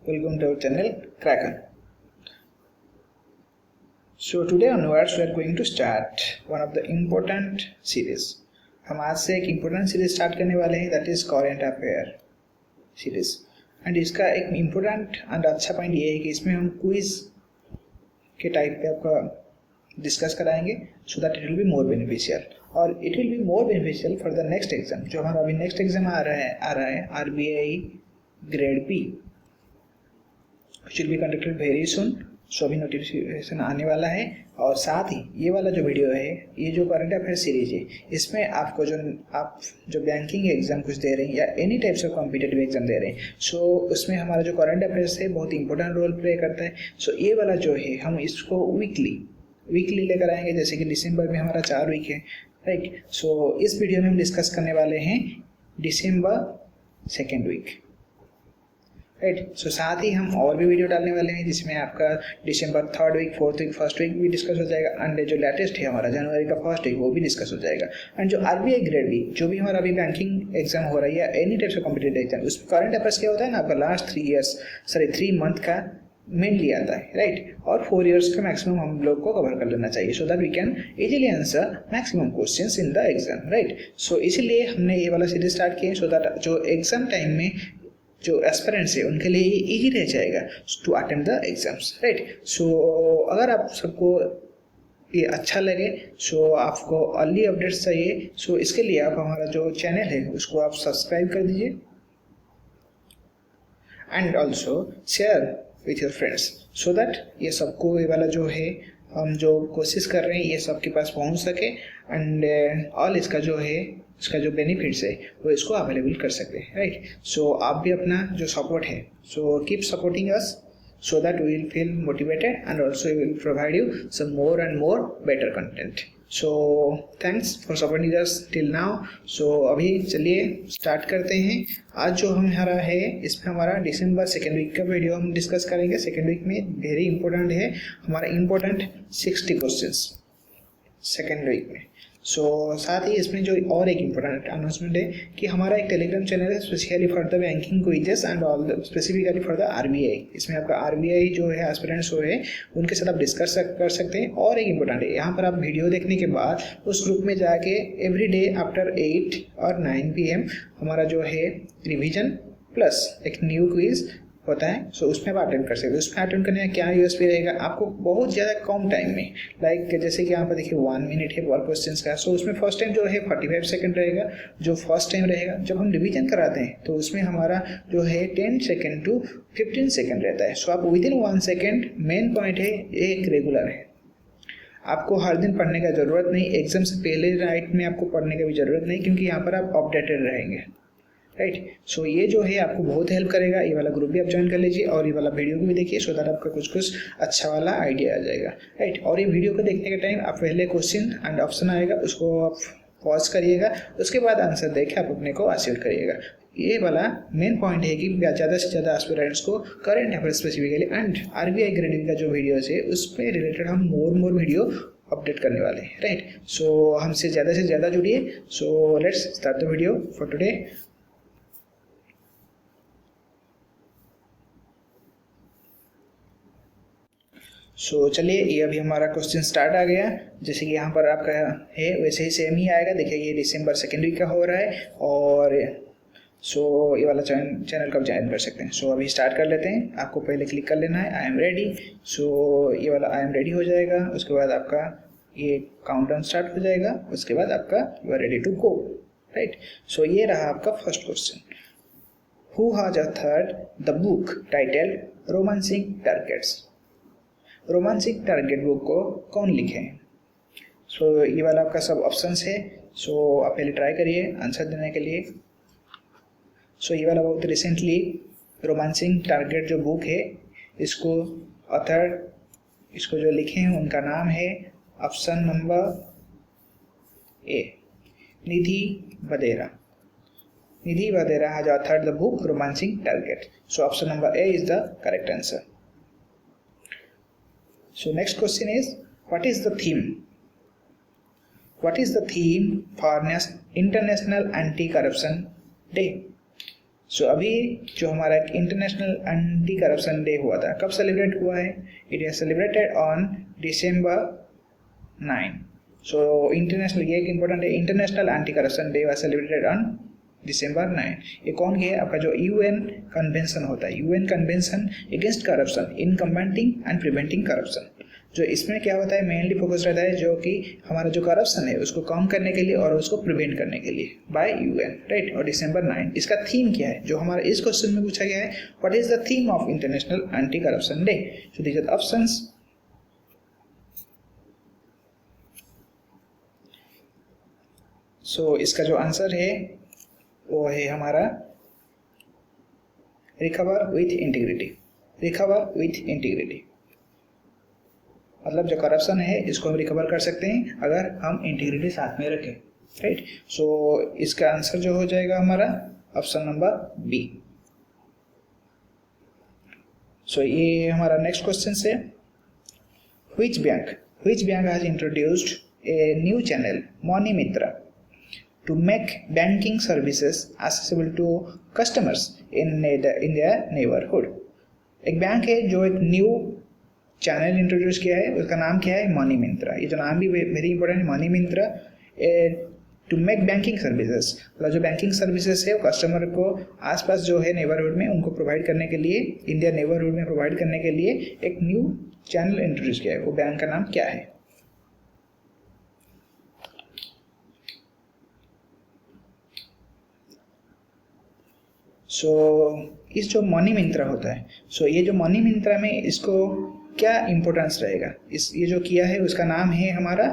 Welcome to our channel Kraken. So today onwards we are going to start one of the important series. हम आज से एक important series start करने वाले हैं, that is current affair series. And इसका एक important and अच्छा point ये है कि इसमें हम quiz के टाइप पे आपका डिस्कस कराएंगे so that it will be more beneficial. और it will be more beneficial for the next exam. जो हमारा अभी next exam आ रहा है RBI grade B. Should be conducted very soon. सो अभी नोटिफिकेशन आने वाला है और साथ ही ये वाला जो वीडियो है, ये जो करंट अफेयर सीरीज है, इसमें आपको आप जो बैंकिंग एग्जाम कुछ दे रहे हैं या any types of competitive exam दे रहे हैं, सो उसमें हमारा जो करंट अफेयर्स है बहुत इंपॉर्टेंट रोल प्ले करता है. सो ये वाला जो है हम इसको वीकली लेकर आएंगे. जैसे कि दिसंबर में हमारा 4 वीक है, राइट. सो इस वीडियो में हम डिस्कस करने वाले हैं दिसंबर 2nd वीक, राइट. सो साथ ही हम और भी वीडियो डालने वाले हैं जिसमें आपका दिसंबर 3rd week, 4th week, 1st week भी डिस्कस हो जाएगा. एंड जो लेटेस्ट है हमारा जनवरी का 1st वीक वो भी डिस्कस हो जाएगा. एंड जो RBI ग्रेड बी जो भी हमारा अभी बैंकिंग एग्जाम हो रहा है या any types of competitive exam, उसमें करंट अफेयर्स क्या होता है ना, आपका लास्ट 3 मंथ का मेनली आता है, राइट. और 4 इयर्स का मैक्सिमम हम लोग को कवर कर लेना चाहिए so that we can easily answer maximum questions in the exam, right. So इसीलिए हमने ये वाला सीरीज स्टार्ट किया सो दैट जो एग्जाम टाइम में जो एस्पिरेंट्स है उनके लिए ये ईजी रह जाएगा to attend the exams, right. So अगर आप सबको ये अच्छा लगे, सो आपको अर्ली अपडेट्स चाहिए, सो इसके लिए आप हमारा जो चैनल है उसको आप सब्सक्राइब कर दीजिए and also share with your friends so that ये सबको ये वाला जो है हम जो कोशिश कर रहे हैं ये सबके पास पहुंच सके एंड ऑल इसका जो बेनिफिट्स है वो इसको अवेलेबल कर सकते हैं, राइट. सो आप भी अपना जो सपोर्ट है, so keep supporting us so that we will feel motivated and also we will provide you some more and more better content. So thanks for supporting us till now. So अभी चलिए start करते हैं. आज जो हमारा है इसमें हमारा दिसंबर 2nd वीक का वीडियो हम डिस्कस करेंगे. 2nd वीक में वेरी इंपॉर्टेंट है हमारा इंपॉर्टेंट 60 क्वेश्चंस 2nd वीक में. सो साथ ही इसमें जो और एक इम्पोर्टेंट अनाउंसमेंट है कि हमारा एक टेलीग्राम चैनल है specially for the banking quizzes and all specifically for the RBI. इसमें आपका RBI जो है एस्पिरेंट्स हो है उनके साथ आप डिस्कस कर सकते हैं. और एक इम्पोर्टेंट है, यहाँ पर आप वीडियो देखने के बाद उस ग्रुप में जाके एवरी डे आफ्टर 8 और 9 PM हमारा जो है रिविजन प्लस एक न्यू क्विज होता है. सो उसमें आप अटेंड कर सकते हैं. उसमें अटेंड करने का क्या यूएसपी रहेगा, आपको बहुत ज़्यादा कम टाइम में, लाइक जैसे कि यहाँ पर देखिए 1 मिनट है पर क्वेश्चन का. सो उसमें फर्स्ट टाइम जो है 45 सेकंड रहेगा जो फर्स्ट टाइम रहेगा. जब हम रिवीजन कराते हैं तो उसमें हमारा जो है 10 सेकंड टू 15 सेकंड रहता है. सो आप विदिन 1 सेकंड, मेन पॉइंट है एक रेगुलर है, आपको हर दिन पढ़ने का ज़रूरत नहीं. एग्जाम से पहले नाइट में आपको पढ़ने की भी ज़रूरत नहीं क्योंकि यहाँ पर आप अपडेटेड रहेंगे, राइट. सो ये जो है आपको बहुत हेल्प करेगा. ये वाला ग्रुप भी आप ज्वाइन कर लीजिए और ये वाला वीडियो भी देखिए सो दैट आपका कुछ अच्छा वाला आइडिया आ जाएगा, राइट. और ये वीडियो को देखने के टाइम आप पहले क्वेश्चन एंड ऑप्शन आएगा उसको आप पॉज करिएगा, उसके बाद आंसर देख के आप अपने को अचीव करिएगा. ये वाला मेन पॉइंट है कि ज़्यादा से ज़्यादा एस्पिरेंट्स को current affair specifically and RBI grading का जो वीडियोस है उस पर रिलेटेड हम मोर वीडियो अपडेट करने वाले हैं, राइट. सो हमसे ज़्यादा से ज़्यादा जुड़िए. So let's start the video for today. So चलिए ये अभी हमारा क्वेश्चन स्टार्ट आ गया. जैसे कि यहाँ पर आपका है वैसे ही सेम ही आएगा. देखिए ये दिसंबर 2nd वीक का हो रहा है और सो ये वाला चैनल का आप ज्वाइन कर सकते हैं. सो अभी स्टार्ट कर लेते हैं. आपको पहले क्लिक कर लेना है आई एम रेडी. सो ये वाला आई एम रेडी हो जाएगा. उसके बाद आपका ये काउंटडाउन स्टार्ट हो जाएगा. उसके बाद आपका you are ready to go, right. So ये रहा आपका first question. Who has authored the book titled romancing targets. Romancing target book को कौन लिखे हैं. सो ये वाला आपका सब ऑप्शंस है. सो आप पहले ट्राई करिए आंसर देने के लिए. सो ये वाला बहुत रिसेंटली रोमांसिंग टारगेट जो बुक है इसको ऑथर इसको जो लिखे हैं उनका नाम है option number A Nidhi Vadhera. Nidhi Vadhera has authored the book Romancing Target. So option number A is the correct answer. So next question is, what is the theme? What is the theme for International Anti-Corruption Day? सो अभी जो हमारा international anti corruption day हुआ था, कब celebrate हुआ है? It is celebrated on December 9. So international, ये एक इंपॉर्टेंट है, international anti corruption day was celebrated on December 9. ये कौन है? आपका जो UN कन्वेंशन होता है, UN convention against corruption in combating and preventing corruption. जो इसमें क्या होता है, मेनली फोकस रहता है जो कि हमारा जो करप्शन है उसको कम करने के लिए और उसको प्रिवेंट करने के लिए बाय UN, राइट। और December 9 इसका थीम क्या है, जो हमारा इस क्वेश्चन में पूछा गया है, what is the theme of international anti corruption day? So these are options. So इसका जो आंसर है वो है हमारा recover with integrity. Recover with integrity मतलब जो करप्शन है इसको हम रिकवर कर सकते हैं अगर हम इंटीग्रिटी साथ में रखें, राइट। सो इसका आंसर जो हो जाएगा हमारा ऑप्शन नंबर बी। सो ये हमारा नेक्स्ट क्वेश्चन है, which bank has introduced a new channel, Money Mitra, to make banking services accessible to customers in their neighborhood? एक बैंक है जो एक न्यू चैनल इंट्रोड्यूस किया है, उसका नाम क्या है? मनी मिंत्रा। ये जो नाम भी वेरी इंपॉर्टेंट है, Money Mintra, to make banking services, मतलब जो बैंकिंग सर्विसेज है वो कस्टमर को आसपास जो है नेबरहुड में उनको प्रोवाइड करने के लिए, इंडिया नेबरहुड में प्रोवाइड करने के लिए एक न्यू चैनल इंट्रोड्यूस किया है। वो बैंक का नाम क्या है? इस जो मनी मिंत्रा होता है, ये जो मनी मिंत्रा में इसको क्या इंपॉर्टेंस रहेगा, ये जो किया है उसका नाम है हमारा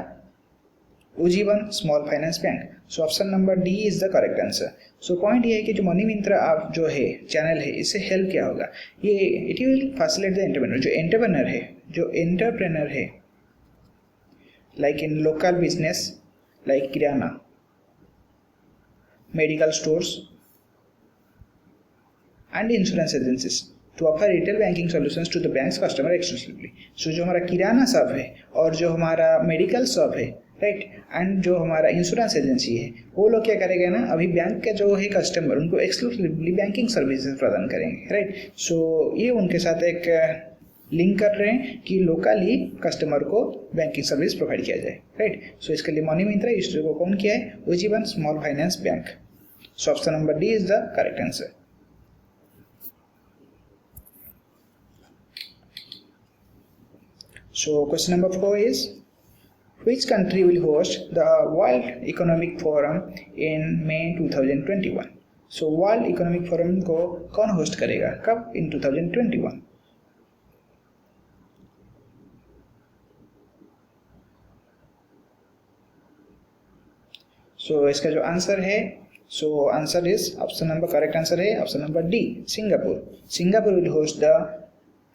Ujjivan small finance bank. Option number D is the correct answer. Point ये है कि जो मनी मिंत्रा आप जो है चैनल है, इससे हेल्प क्या होगा, ये it will facilitate the entrepreneur. जो एंटरप्रेन्योर है like in local business like kirana, medical stores and insurance agencies to offer retail banking solutions to the bank's customer exclusively. जो हमारा किराना शॉप है और जो हमारा मेडिकल शॉप है, राइट, एंड जो हमारा इंश्योरेंस एजेंसी है, वो लोग क्या करेंगे ना, अभी बैंक के जो है कस्टमर उनको एक्सक्लूसिवली बैंकिंग सर्विसेज प्रदान करेंगे, राइट। ये उनके साथ एक लिंक कर रहे हैं कि लोकली कस्टमर को बैंकिंग सर्विस प्रोवाइड किया जाए, राइट। इसके लिए मनी मिंत्रा को कौन किया है? Ujjivan small finance bank. Option number D is the correct answer. Question number 4 is, which country will host the World Economic Forum in May 2021? World Economic Forum को कौन होस्ट करेगा, कब? In 2021। इसका जो आंसर है, answer is option number, correct answer है option number D, Singapore. Singapore will host the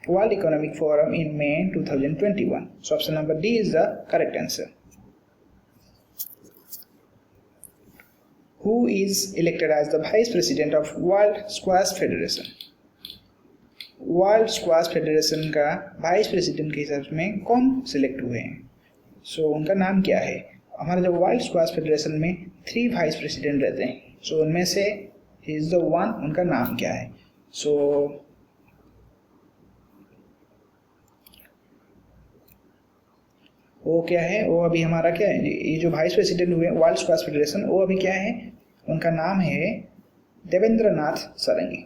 World Economic Forum in May 2021. Option number D is the correct answer. Who is elected as the Vice President of World Squash Federation? World Squash Federation का Vice President के हिसाब में कौन select हुए हैं? उनका नाम क्या है? हमारा जो World Squash Federation में 3 Vice President रहते हैं, उनमें से he is the one, उनका नाम क्या है? वो क्या है, वो अभी हमारा क्या है, ये जो वाइस प्रेसिडेंट हुए वर्ल्ड स्क्वाश फेडरेशन, वो अभी क्या है, उनका नाम है Devendra Nath Sarangi.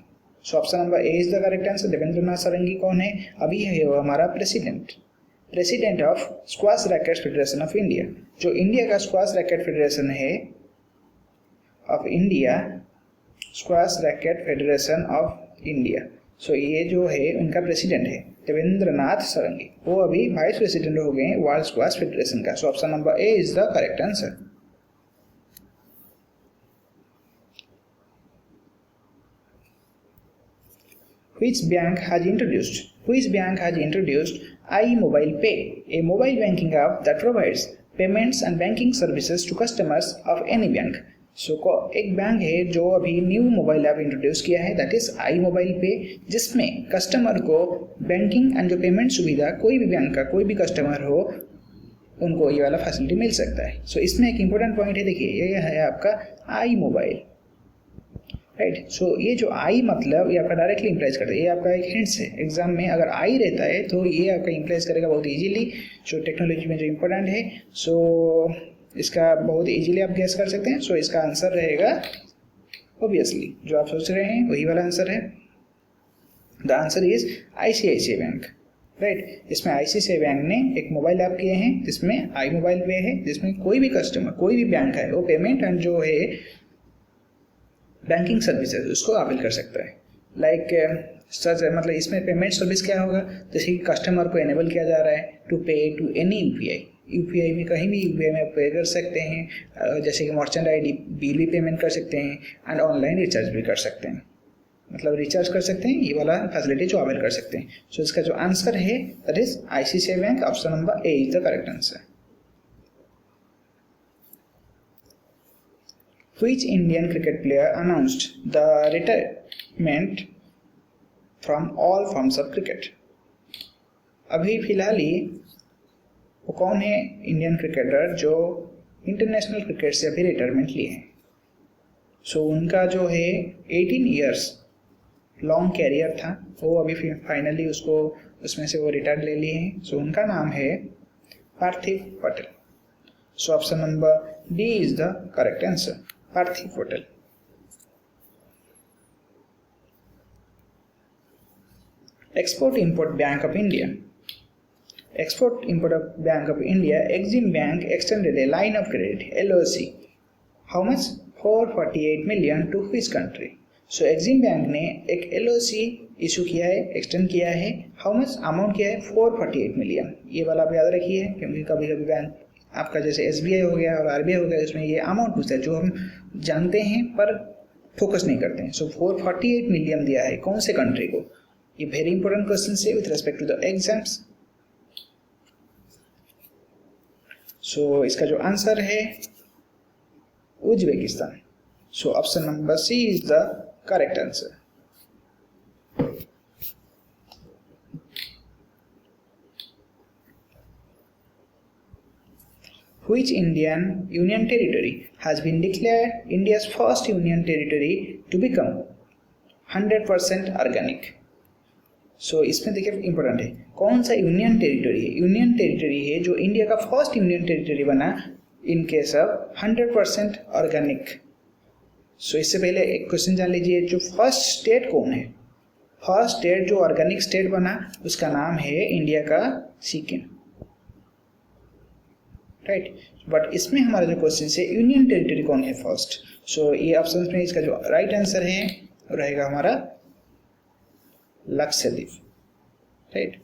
Option number A is the correct answer. Devendra Nath Sarangi कौन है? अभी है वो हमारा president of squash racket federation of India. जो इंडिया का स्क्वाश रैकेट फेडरेशन है of India, squash racket federation of India, ये जो है उनका प्रेसिडेंट है देवेंद्र नाथ सारंगी। वो अभी वाइस प्रेसिडेंट हो गए वर्ल्ड स्क्वाश फेडरेशन का। Option number A is the correct answer. Which bank has introduced iMobile Pay, a mobile banking app that provides payments and banking services to customers of any bank? एक bank है जो अभी new mobile app introduce किया है, that is iMobile Pay, जिसमें customer को banking and जो payment सुविधा कोई भी बैंक का कोई भी कस्टमर हो उनको ये वाला फैसिलिटी मिल सकता है। इसमें एक इम्पोर्टेंट पॉइंट है, देखिए ये है आपका iMobile, राइट। सो ये जो आई मतलब ये आपका डायरेक्टली इंप्लाइज करता है, ये आपका एक हिंट्स है। एग्जाम में अगर आई रहता है तो ये आपका इंप्लाइज करेगा बहुत इजीली। सो टेक्नोलॉजी में जो इम्पोर्टेंट है, सो इसका बहुत इजीली आप गेस कर सकते हैं। सो इसका आंसर रहेगा ऑब्वियसली जो आप सोच रहे हैं वही वाला आंसर है। The answer is ICICI bank, right. इसमें ICICI बैंक ने एक मोबाइल ऐप किए हैं जिसमें आई मोबाइल पे है, जिसमें कोई भी कस्टमर कोई भी बैंक है वो पेमेंट एंड जो है बैंकिंग सर्विसेज उसको अवेल कर सकता है। लाइक सच मतलब इसमें पेमेंट सर्विस क्या होगा, जैसे कि कस्टमर को एनेबल किया जा रहा है टू पे टू एनी यूपीआई में कहीं भी यूपीआई में पे कर सकते हैं, जैसे कि मर्चेंट आईडी बिल भी पेमेंट कर सकते हैं एंड ऑनलाइन रिचार्ज भी कर सकते हैं, मतलब रिचार्ज कर सकते हैं, ये वाला फैसिलिटी जो अवेल कर सकते हैं। सो इसका जो आंसर है that is ICICI bank, option number A is the correct answer. Which Indian cricket player announced the retirement from all forms of cricket? अभी फिलहाल ही वो कौन है इंडियन क्रिकेटर जो इंटरनेशनल क्रिकेट से अभी रिटायरमेंट लिए हैं। सो उनका जो है 18 ईयर्स लॉन्ग कैरियर था, वो अभी फाइनली उसको उसमें से वो रिटायर ले लिए हैं। सो उनका नाम है Parthiv Patel. So option number D is the correct answer, Parthiv Patel. Export import bank of India, Export Import Bank of India, Exim Bank extended a line of credit (LOC). How much? 448 million to which country? So Exim Bank ने एक LOC issue किया है, extend किया है। How much amount किया है? 448 million. ये वाला आप याद रखिए क्योंकि कभी कभी बैंक आपका जैसे SBI हो गया और RBI हो गया, इसमें ये अमाउंट पूछता है जो हम जानते हैं पर फोकस नहीं करते हैं। सो 448 मिलियन दिया है कौन से कंट्री को? ये वेरी इंपॉर्टेंट क्वेश्चन है with respect to the exams. So इसका जो आंसर है Uzbekistan. So option number C is the correct answer. Which Indian Union Territory has been declared India's first Union Territory to become 100% organic? सो इसमें देखिए important है कौन सा union territory है। Union territory है जो इंडिया का फर्स्ट यूनियन टेरिटरी बना इन केस ऑफ 100% ऑर्गेनिक। सो इससे पहले एक क्वेश्चन जान लीजिए, जो फर्स्ट स्टेट कौन है? फर्स्ट स्टेट जो ऑर्गेनिक स्टेट बना उसका नाम है इंडिया का सिक्किम, राइट। बट इसमें हमारा जो क्वेश्चन है यूनियन टेरिटरी कौन है फर्स्ट। सो ये ऑप्शन में इसका जो राइट आंसर है रहेगा हमारा लक्षद्वीप, राइट।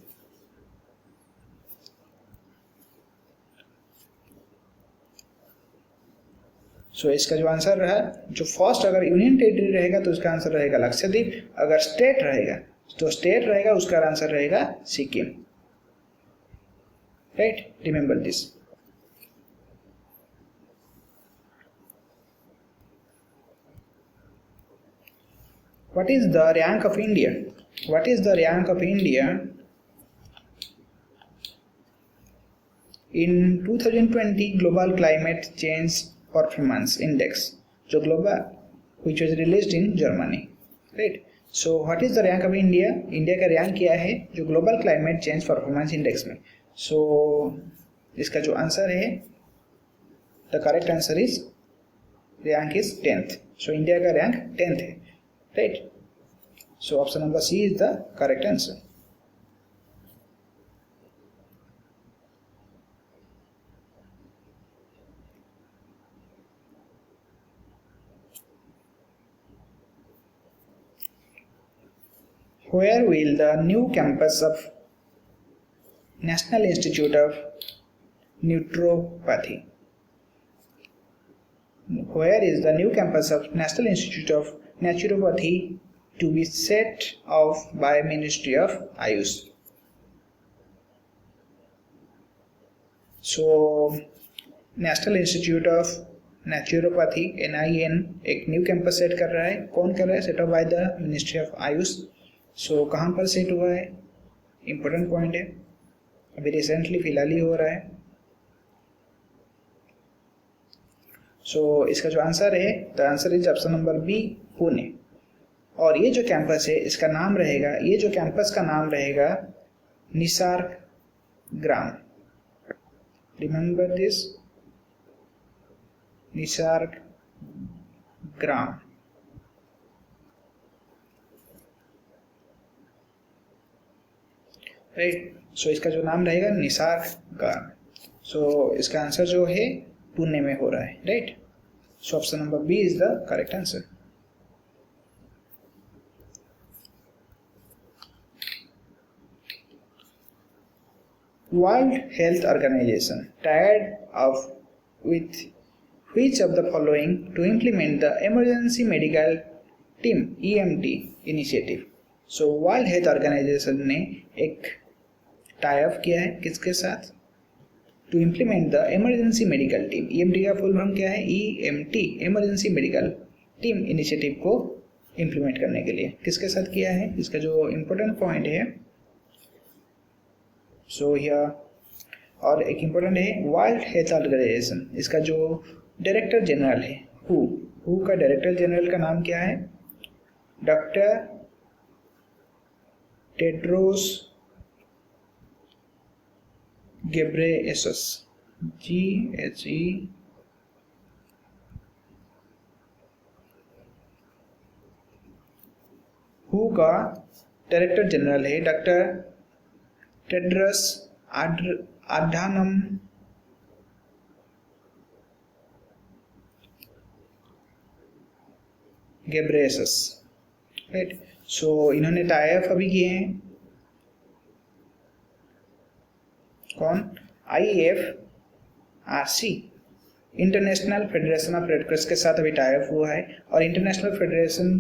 सो इसका जो आंसर रहा, जो फर्स्ट अगर यूनियन टेरिटरी रहेगा तो उसका आंसर रहेगा लक्षद्वीप, अगर स्टेट रहेगा तो स्टेट रहेगा उसका आंसर रहेगा Sikkim, right. Remember this. What is the rank of India? What is the rank of India in 2020 Global Climate Change Performance Index, जो global which was released in Germany, right? So what is the rank of India? India का rank क्या है जो Global Climate Change Performance Index में? So इसका जो answer है the correct answer is rank is 10th. So India का rank 10th है, right? So option number C is the correct answer. Where will the new campus of National Institute of Naturopathy? Where is the new campus of National Institute of Naturopathy to be set off by Ministry of Ayush? So National Institute of Naturopathy NIN एक new campus set कर रहा है। कौन कर रहा है? Set of by the ministry of AYUSH. So कहाँ पर सेट हुआ है? इंपॉर्टेंट पॉइंट है, अभी रिसेंटली फिलहाल ही हो रहा है। सो इसका जो आंसर है the answer is option number B Pune. और ये जो कैंपस है इसका नाम रहेगा, ये जो कैंपस का नाम रहेगा Nisarg Gram. Remember this, Nisarg Gram. Right, so इसका जो नाम रहेगा निसार्ग ग्राम। सो इसका आंसर जो है पुणे में हो रहा है। Right, so option number B is the correct answer. World Health Organization tied up with which of the following to implement the Emergency Medical Team (EMT) initiative? So World Health Organization ने एक tie up किया है किसके साथ? To implement the Emergency Medical Team, EMT का full form क्या है? EMT, Emergency Medical Team initiative को इम्प्लीमेंट करने के लिए किसके साथ किया है? इसका जो इम्पोर्टेंट पॉइंट है सो और एक इम्पोर्टेंट है वर्ल्ड हेल्थ ऑर्गेनाइजेशन, इसका जो डायरेक्टर जनरल है हु का डायरेक्टर जनरल का नाम क्या है? डॉक्टर टेड्रोस गेब्रेयेसस, GHE हु का डायरेक्टर जनरल है doctor Tedros Adhanom Ghebreyesus. Right, so इन्होंने टाई अप अभी किए हैं कौन? IFRC, international federation of red cross के साथ अभी टाई अप हुआ है। और international federation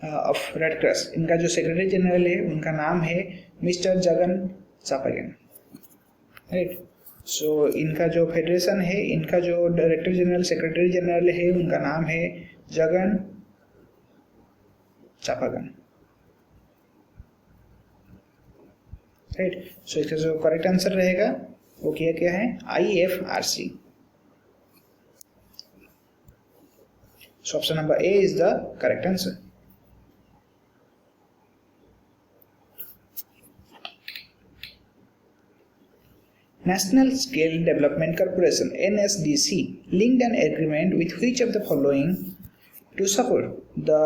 of red cross, इनका जो सेक्रेटरी जनरल है उनका नाम है mister Jagan Chapagain. Right, so इनका जो फेडरेशन है, इनका जो डायरेक्टर जनरल सेक्रेटरी जनरल है उनका नाम है जगन चापागन। राइट, सो इसका जो करेक्ट आंसर रहेगा वो क्या है? IFRC। So option number A is the correct answer. National Skill Development Corporation (NSDC) linked an agreement with which of the following to support the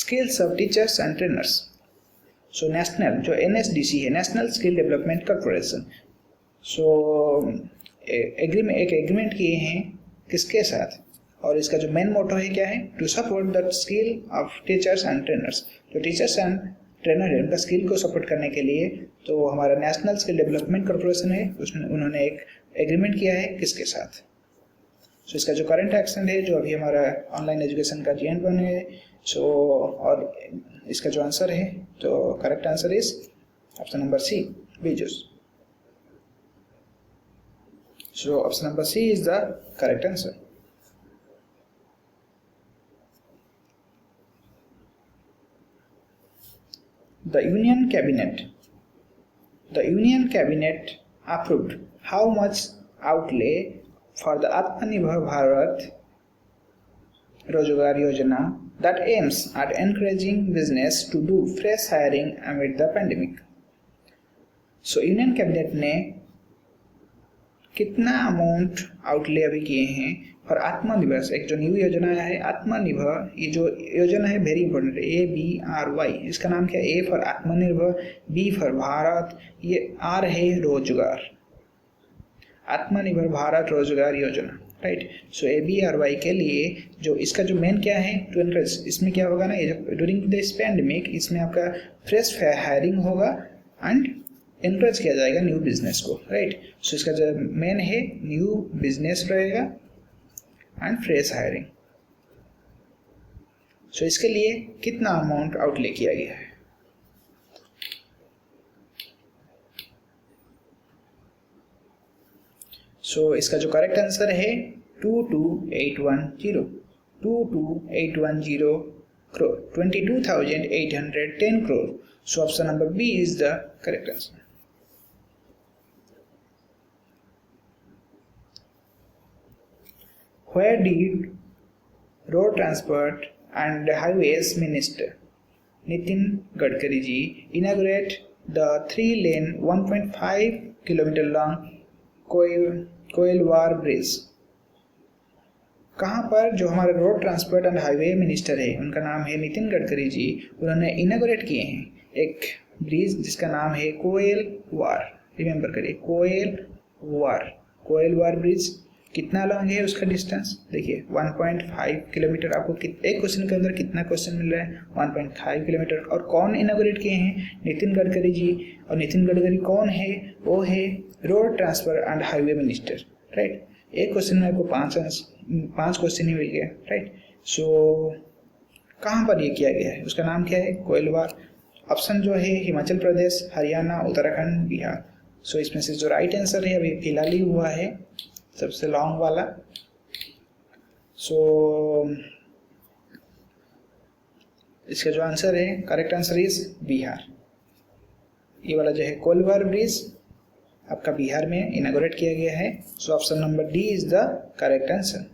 skills of teachers and trainers? So national जो NSDC है, National Skill Development Corporation, so एक agreement किए हैं किसके साथ? और इसका जो मेन मोटो है क्या है? To support the skill of teachers and trainers. जो टीचर्स एंड ट्रेनर है उनका स्किल को सपोर्ट करने के लिए तो हमारा नेशनल स्किल डेवलपमेंट कॉर्पोरेशन है उसमें उन्होंने एक एग्रीमेंट किया है किसके साथ? सो इसका जो करंट एक्शन है जो अभी हमारा ऑनलाइन एजुकेशन का GN1 है, सो और इसका जो आंसर है तो correct answer is option number C, Byju's. So option number C is the correct answer. The Union Cabinet approved how much outlay for the Atmanirbhar Bharat Rozgar Yojana that aims at encouraging business to do fresh hiring amid the pandemic? So Union Cabinet ने कितना amount outlay अभी किए हैं for आत्मनिर्भर, एक जो new योजना है आत्मनिर्भर, ये जो योजना है वेरी इंपॉर्टेंट है, ABRY, इसका नाम क्या है? A फॉर आत्मनिर्भर, B फॉर भारत, ये R है रोजगार, आत्मनिर्भर भारत रोजगार योजना। राइट, सो ABRY के लिए जो इसका जो मेन क्या है? टू एनकरेज, इसमें क्या होगा ना, ये जो ड्यूरिंग दिस पैंडेमिक इसमें आपका फ्रेश हायरिंग होगा एंड एनकरेज किया जाएगा न्यू बिजनेस को। राइट, सो इसका जो मेन है न्यू बिजनेस रहेगा एंड फ्रेश हायरिंग। सो इसके लिए कितना अमाउंट आउटले किया गया है? सो इसका जो करेक्ट आंसर है 22,810 crore, 22,810 crore. So option number B is the correct answer. Where did Road Transport and Highways Minister Nitin Gadkari ji inaugurate the 3-lane 1.5 kilometre long Koilwar bridge? कहाँ पर? जो हमारे road transport and highway minister है, उनका नाम है नितिन गडकरी जी, उन्होंने इनागुरेट किए हैं एक ब्रिज जिसका नाम है कोइलवार। रिमेंबर करिए, कोइलवार ब्रिज। कितना लॉन्ग है उसका डिस्टेंस? देखिए 1.5 किलोमीटर। आपको एक क्वेश्चन के अंदर कितना क्वेश्चन मिल रहा है? 1.5 किलोमीटर। और कौन इनागुरेट किए हैं? नितिन गडकरी जी। और नितिन गडकरी कौन है? वो है road transport and highway minister, right. एक क्वेश्चन में आपको 5 क्वेश्चन ही मिल गया, राइट। सो कहाँ पर ये किया गया है? उसका नाम क्या है? कोइलवार। ऑप्शन जो है हिमाचल प्रदेश, हरियाणा, उत्तराखंड, बिहार। सो इसमें से जो राइट आंसर है अभी फिलहाल ही हुआ है सबसे लॉन्ग वाला। सो इसका जो आंसर है, करेक्ट आंसर इज बिहार। ये वाला जो है कोइलवार ब्रिज आपका बिहार में इनागुरेट किया गया है। So option number D is the correct answer.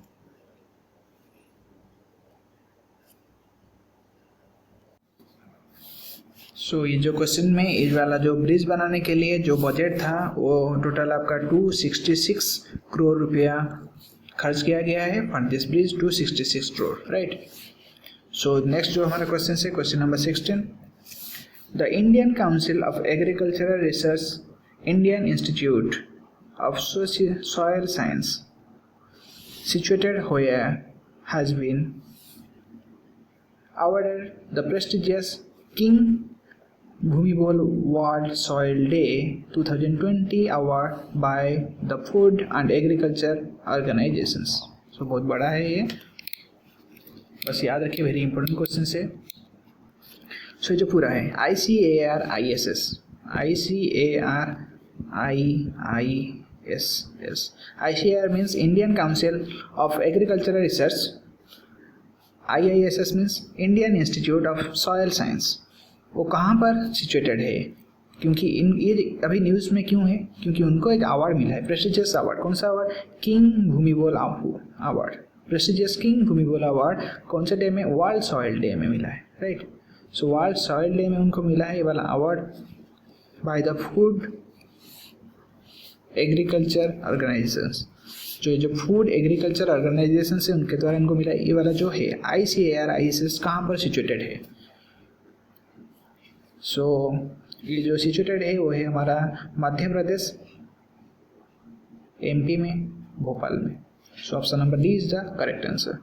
So ये जो क्वेश्चन में इस वाला जो ब्रिज बनाने के लिए जो बजट था वो टोटल आपका 266 करोड़ रुपया खर्च किया गया है for this bridge, 266 crore, right. So next जो हमारा क्वेश्चन है, question number 16, the Indian council of agricultural research Indian institute of soil science situated where has been awarded the prestigious King Bhumibol World Soil Day 2020 award by the Food and Agriculture Organizations। So बहुत बड़ा है ये, बस याद रखिए, very important question है। सो जो पूरा है ICAR-ISS, ICAR means Indian Council of Agricultural Research, IISS means Indian Institute of Soil Science। वो कहाँ पर सिचुएटेड है? क्योंकि ये अभी न्यूज़ में क्यों है? क्योंकि उनको एक अवार्ड मिला है, प्रेस्टिजियस अवार्ड। कौन सा award? King Bhumibol award, prestigious king Bhumibol award. कौन से डे में? वर्ल्ड सॉइल डे में मिला है, right. So world soil day में उनको मिला है ये वाला award by the food agriculture organisations. जो फूड एग्रीकल्चर ऑर्गेनाइजेशन है उनके द्वारा इनको मिला ये वाला जो है ICAR-ISS कहाँ पर सिचुएटेड है? सो ये जो सिचुएटेड है वो है हमारा मध्य प्रदेश, MP में, भोपाल में। सो option number D is the correct answer.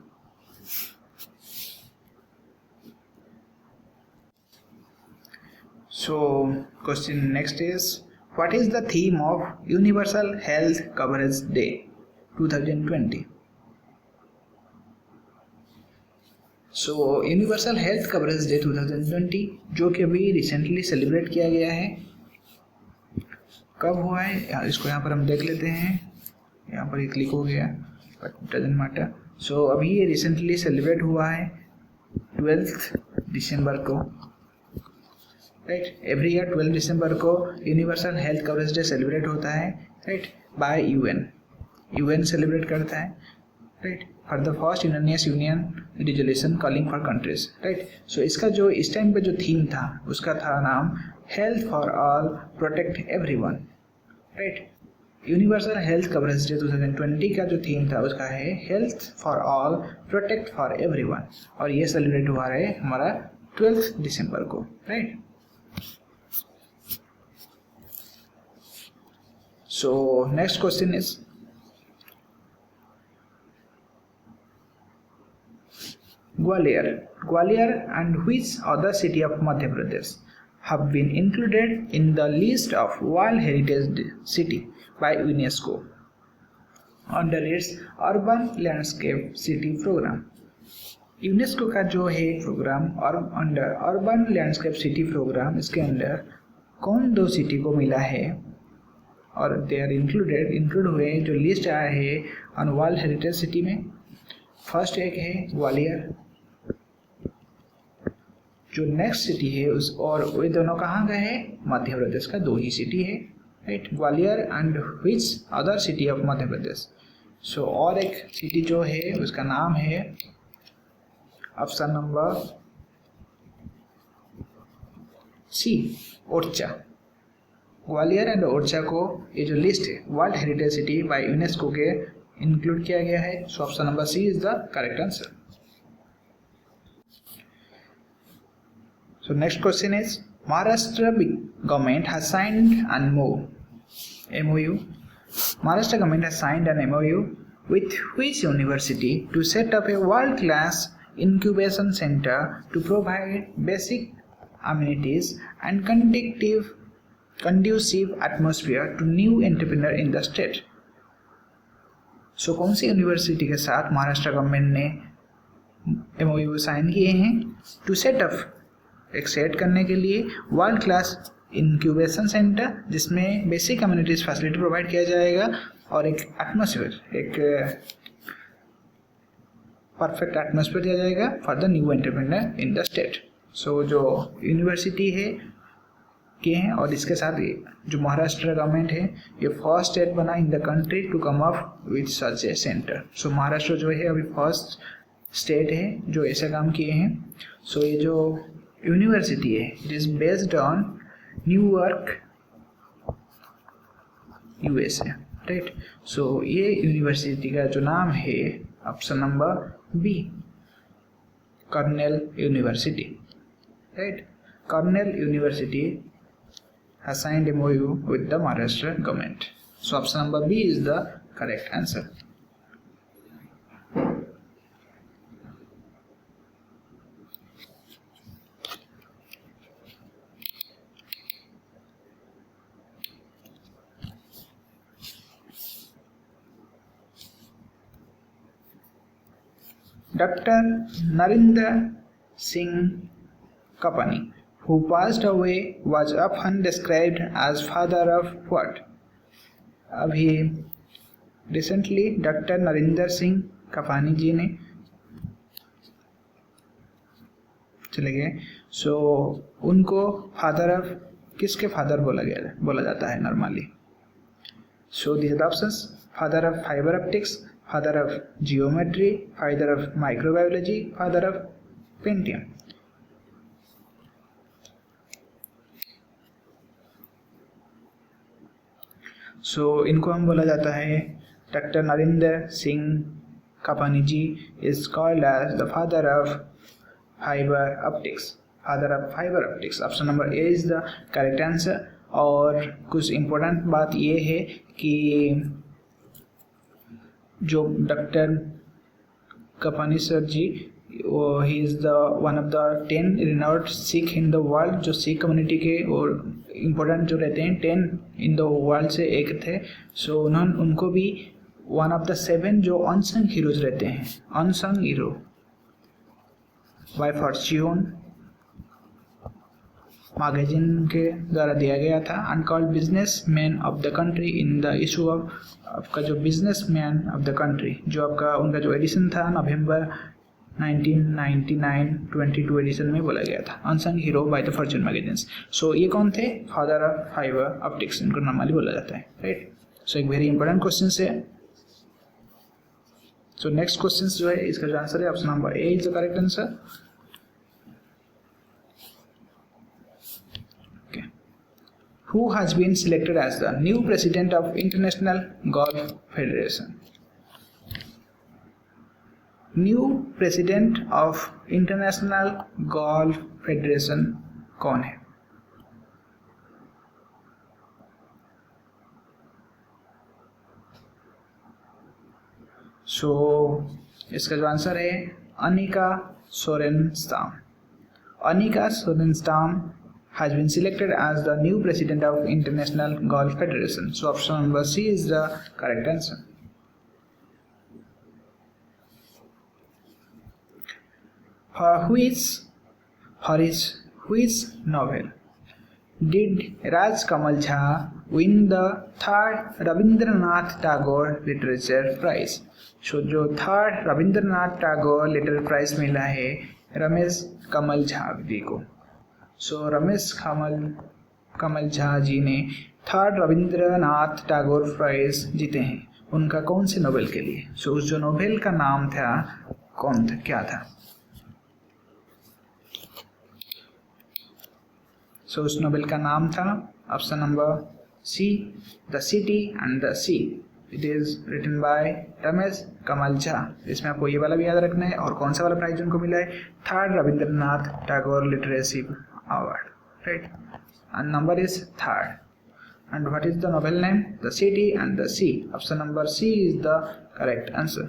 So question next is, what is the theme of Universal Health Coverage Day 2020? So universal health coverage day 2020 जो कि अभी रिसेंटली सेलिब्रेट किया गया है। कब हुआ है इसको यहाँ पर हम देख लेते हैं। यहाँ पर ये क्लिक हो गया, बट डजंट मैटर। सो अभी ये रिसेंटली सेलिब्रेट हुआ है 12 दिसंबर को, राइट। एवरी ईयर 12 दिसंबर को universal health coverage day celebrate होता है, राइट, बाय UN सेलिब्रेट करता है, right, for the first union resolution calling for countries, right. So इसका जो इस टाइम पे जो थीम था उसका था नाम health for all protect everyone, right. Universal health coverage day 2020 का जो थीम था उसका है health for all protect for everyone, और ये सेलिब्रेट हुआ है हमारा 12 दिसंबर को, right. So next question is, Gwalior and which other city of Madhya Pradesh have been included in the list of World Heritage City by UNESCO under its Urban Landscape City Program? UNESCO का जो है program और under urban landscape city program, इसके अंदर कौन दो city को मिला है और दे आर इंक्लूड हुए जो लिस्ट आया है ऑन वर्ल्ड हेरिटेज सिटी में? फर्स्ट एक है ग्वालियर, जो नेक्स्ट सिटी है उस, और वे दोनों कहाँ गए हैं? मध्य प्रदेश का 2 ही सिटी है, right, Gwalior and which other city of Madhya Pradesh. So और एक सिटी जो है उसका नाम है option number C Orchha, Gwalior and Orchha को ये जो लिस्ट है world heritage city by UNESCO के इंक्लूड किया गया है। So option number C is the correct answer. So next question is Maharashtra government has signed an MOU. Maharashtra government has signed an MOU with which university to set up a world-class incubation center to provide basic amenities and conducive atmosphere to new entrepreneur in the state. So कौन सी university के साथ Maharashtra government ने MOU sign किए हैं to setup, एक set करने के लिए वर्ल्ड क्लास इंक्यूबेशन सेंटर जिसमें बेसिक कम्युनिटीज फैसिलिटी प्रोवाइड किया जाएगा और एक एटमॉस्फेयर, एक परफेक्ट एटमॉस्फेयर दिया जाएगा for the new entrepreneur in the state. So जो यूनिवर्सिटी है के हैं और इसके साथ जो महाराष्ट्र गवर्नमेंट है ये फर्स्ट स्टेट बना in the country to come up with such a centre. So Maharashtra जो है अभी फर्स्ट स्टेट है जो ऐसा काम किए हैं। सो ये जो यूनिवर्सिटी है इट इज बेस्ड ऑन न्यूयॉर्क USA, राइट। सो ये यूनिवर्सिटी का जो नाम है option number B, Cornell university, right. Cornell university has signed MOU with the Maharashtra government. So option number B is the correct answer. Dr. Narinder Singh Kapani, who passed away, was often described as father of what? अभी recently doctor Narinder Singh Kapany जी ने चले गए। सो उनको father of किसके father बोला जाता है normally? So this are the options, father of fibre optics, father of geometry, father of microbiology, father of pentium. So इनको हम बोला जाता है doctor Narinder Singh Kapany ji is called as the father of fibre optics, father of fibre optics. Option number A is the correct answer. और कुछ important बात ये है कि जो doctor Kapany sir ji he is the one of the 10 renowned Sikh in the world, जो Sikh community के और इम्पोर्टेंट जो रहते हैं 10 इन द वर्ल्ड से एक थे। सो उनको भी वन ऑफ द 7 जो अनसंग हीरोज रहते हैं, unsung hero by Fortune magazine के द्वारा दिया गया था, uncalled business man of the country in the issue of आपका जो business man of the country, जो आपका उनका जो एडिशन था नवंबर 1999 22 एडिशन में बोला गया था, unsung hero by the Fortune magazines. So ये कौन थे? फादर ऑफ फाइबर ऑप्टिक्स, इनको नॉर्मली बोला जाता है, राइट। सो एक वेरी इंपॉर्टेंट क्वेश्चन है। सो नेक्स्ट क्वेश्चन जो है इसका जो आंसर है option number A is the correct answer. Who has been selected as the new president of International Golf Federation? New president of International Golf Federation कौन है? सो इसका जो आंसर है Anika सोरेनस्टाम। Anika सोरेनस्टाम has been selected as the new president of International Golf Federation. So option number C is the correct answer. For which novel did Raj Kamal Jha win the 3rd Rabindranath Tagore Literature Prize? So जो 3rd Rabindranath Tagore Literature Prize मिला है रमेश कमल झा जी को। सो रमेश कमल झा जी ने 3rd Rabindranath Tagore prize जीते हैं, उनका कौन से नोवेल के लिए? सो उस जो नोवेल का नाम था कौन था, क्या था? सो उस नोबेल का नाम था option number C, the city and the sea. It is written by Ramesh Kamal Jha. इसमें आपको ये वाला भी याद रखना है। और कौन सा वाला प्राइज उनको मिला है? 3rd Rabindranath Tagore literacy award, right, and number is 3rd. And what is the novel name? The City and the Sea. Option number C is the correct answer.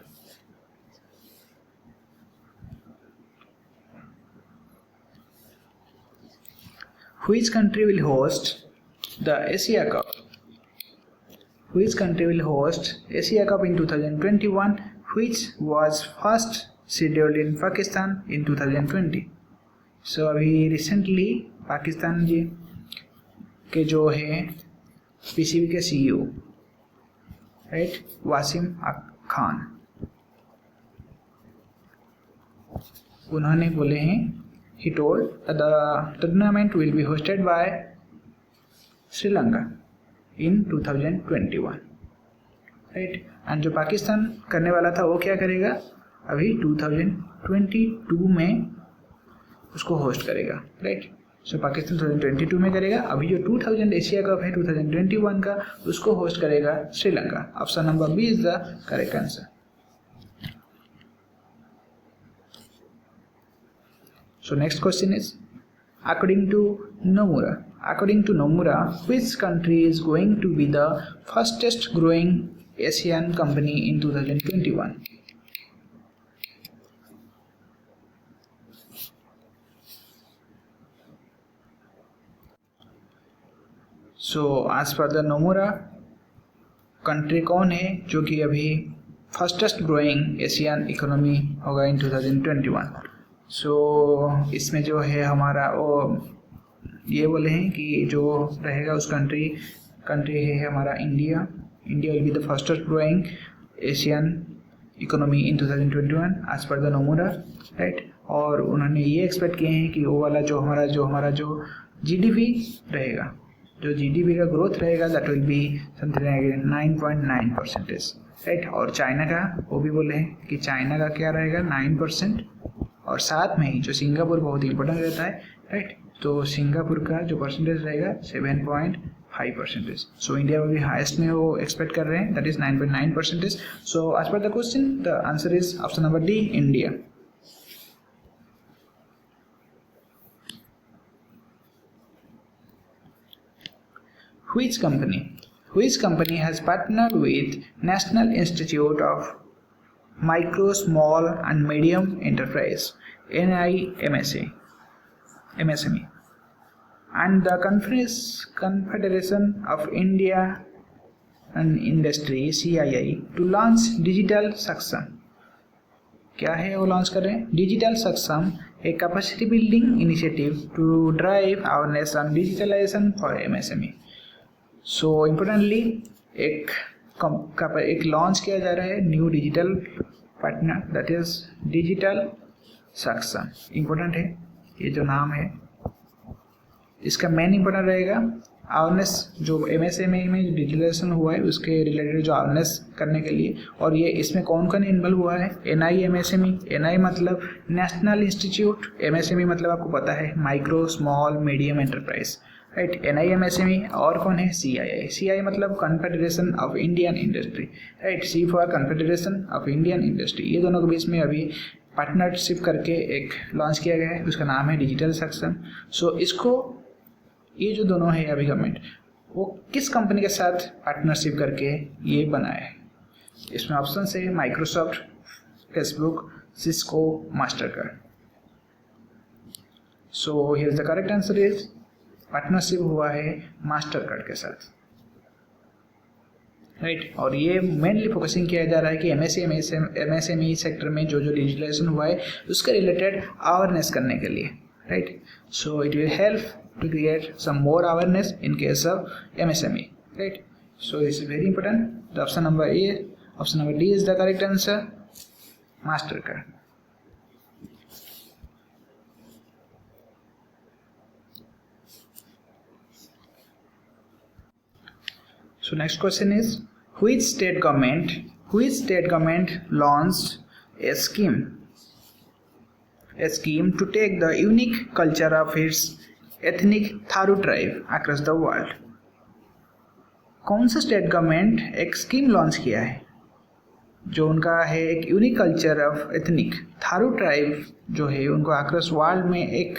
Which country will host the Asia Cup? Which country will host Asia Cup in 2021, which was first scheduled in Pakistan in 2020? So अभी recently Pakistan जी के जो है PCB के CEO, right, Washim Khan, उन्होंने बोले हैं, he told that the tournament will be hosted by Sri Lanka in 2021, right. And जो पाकिस्तान करने वाला था वो क्या करेगा? अभी 2022 में उसको होस्ट करेगा, राइट। सो पाकिस्तान 2022 में करेगा। अभी जो 2000 एशिया कप है 2021 का, उसको होस्ट करेगा Sri Lanka. Option number B is the correct answer. So next question is according to Nomura which country is going to be the fastest growing Asian company in 2021? So as per the Nomura, country कौन है जो कि अभी fastest growing Asian economy होगा इन 2021? सो इसमें जो है हमारा वो ये बोले हैं कि जो रहेगा उस कंट्री है हमारा India will be the fastest growing Asian economy in 2021 as per the Nomura, right. और उन्होंने ये एक्सपेक्ट किए हैं कि वो वाला जो हमारा जो जीडीपी रहेगा, जो जीडीपी का ग्रोथ रहेगा, that will be something 9.9%, right. और चाइना का वो भी बोले हैं कि चाइना का क्या रहेगा? 9%। और साथ में ही जो सिंगापुर बहुत इंपॉर्टेंट रहता है, राइट, तो सिंगापुर का जो परसेंटेज रहेगा 7.5%। सो इंडिया में भी हाईएस्ट में वो एक्सपेक्ट कर रहे हैं, that is 9.9%। So as per the question the answer is option number D, India. Which company has partnered with National Institute of Micro, Small and Medium Enterprise (NIMSE) and the Confederation of India and Industry (CII) to launch Digital Saksam? क्या है वो launch कर रहे हैं? Digital सक्षम, a capacity building initiative to drive awareness on digitalization for MSME. So importantly एक launch किया जा रहा है new digital partner, that is digital सक्षम। इम्पोर्टेंट है ये जो नाम है, इसका मेन इम्पोर्टेंट रहेगा अवेयरनेस, जो एमएसएमई में जो डिजिटलाइजेशन हुआ है उसके रिलेटेड जो अवेयरनेस करने के लिए। और ये इसमें कौन कौन इन्वॉल्व हुआ है? एनआई एमएसएमई, एनआई मतलब नेशनल इंस्टीट्यूट, एमएसएमई मतलब आपको पता है micro, small, medium enterprise, right. NIMSME और कौन है? सीआईआई मतलब confederation of Indian industry, right, C for confederation of Indian industry. ये दोनों के बीच में अभी पार्टनरशिप करके एक लॉन्च किया गया है, उसका नाम है डिजिटल सक्षम। सो इसको ये जो दोनों है अभी गवर्नमेंट, वो किस कंपनी के साथ पार्टनरशिप करके ये बनाया है? इसमें ऑप्शन है Microsoft, Facebook, Cisco, Mastercard. So here the correct answer is partnership हुआ है मास्टरकार्ड के साथ, राइट। और ये मेनली फोकसिंग किया जा रहा है कि एमएसएमई सेक्टर में जो डिजिटलाइजेशन हुआ है उसके रिलेटेड अवेयरनेस करने के लिए, right. So it will help to create some more awareness in case of MSME, right. So this is very important. The option number D is the correct answer, Mastercard. So next question is which state government launched a scheme to take the unique culture of its ethnic Tharu tribe across the world. कौन सा state government एक scheme launch किया है जो उनका है एक unique culture of ethnic Tharu tribe जो है उनको अक्रॉस वर्ल्ड में एक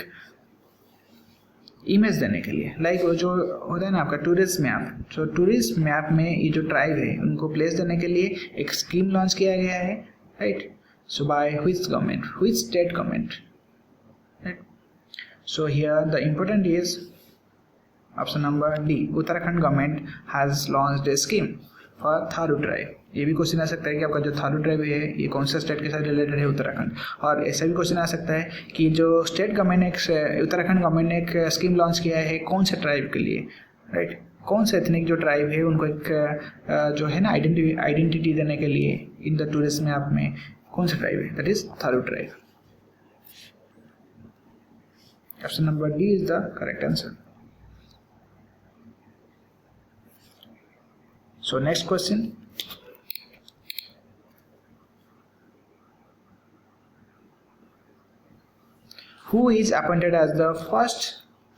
इमेज देने के लिए, लाइक वो जो होता है ना आपका टूरिस्ट मैप, जो टूरिस्ट मैप में ये जो ट्राइब है उनको प्लेस देने के लिए एक स्कीम लॉन्च किया गया है, right. So by which government, which state government, right. So here the important is option number D, Uttarakhand government has launched A scheme for Tharu tribe. ये भी क्वेश्चन आ सकता है कि आपका जो थारू ट्राइब है ये कौन सा स्टेट के साथ रिलेटेड है, उत्तराखंड। और ऐसा भी क्वेश्चन आ सकता है कि जो स्टेट गवर्नमेंट ने उत्तराखंड गवर्नमेंट ने एक स्कीम लॉन्च किया है कौन से ट्राइब के लिए, राइट। कौन सा एथनिक जो ट्राइब है उनको एक जो है ना आइडेंटिटी देने के लिए इन द टूरिस्ट मैप में कौन सा ट्राइब है, that is Tharu tribe. Option number D is the correct answer. So next question, who is appointed as the first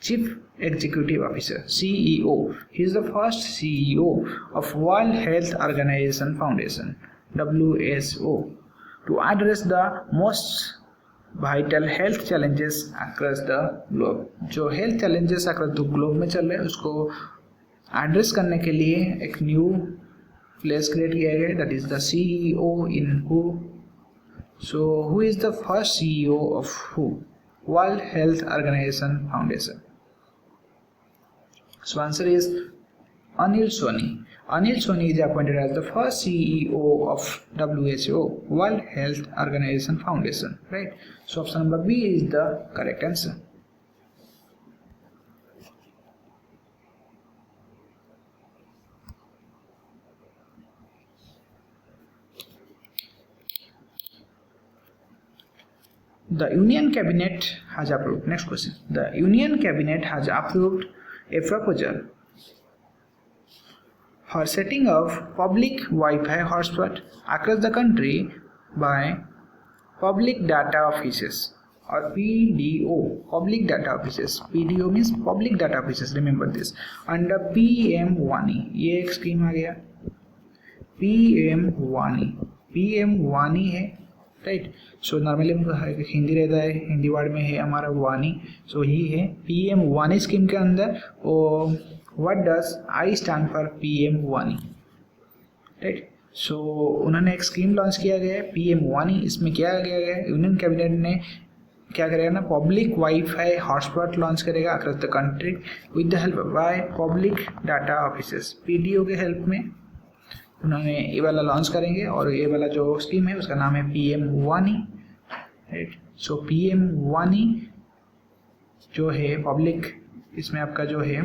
Chief Executive Officer, CEO? He is the first CEO of World Health Organization Foundation, WHO, to address the most vital health challenges across the globe. जो health challenges across the globe में चल रहे हैं उसको address करने के लिए एक न्यू प्लेस क्रिएट किया गया है, that is the CEO in who. So who is the first CEO of who, world health organisation foundation. So answer is Anil Soni. Anil Soni is appointed as the first CEO of WHO, world health organisation foundation, right. So option number B is the correct answer. The Union Cabinet has approved. Next question. The Union Cabinet has approved a proposal for setting up public Wi-Fi hotspot across the country by public data offices or PDO. Public data offices. PDO means public data offices. Remember this. Under PM-WANI. ये एक scheme आ गया. PM-WANI. PM-WANI है. Right. So normally Hindi रहता है, Hindi word में है हमारा वानी, सो ही है PM वानी स्कीम के अंदर। What does I stand for PM वानी, राइट। सो उन्होंने एक स्कीम लॉन्च किया गया है PM वानी। इसमें क्या किया गया है, यूनियन कैबिनेट ने क्या करेगा ना, पब्लिक वाईफाई हॉटस्पॉट लॉन्च करेगा across the country with the help by public data offices, PDO के हेल्प में उन्होंने ये वाला लॉन्च करेंगे। और ये वाला जो स्कीम है उसका नाम है PM वानी, राइट। सो PM वानी जो है पब्लिक, इसमें आपका जो है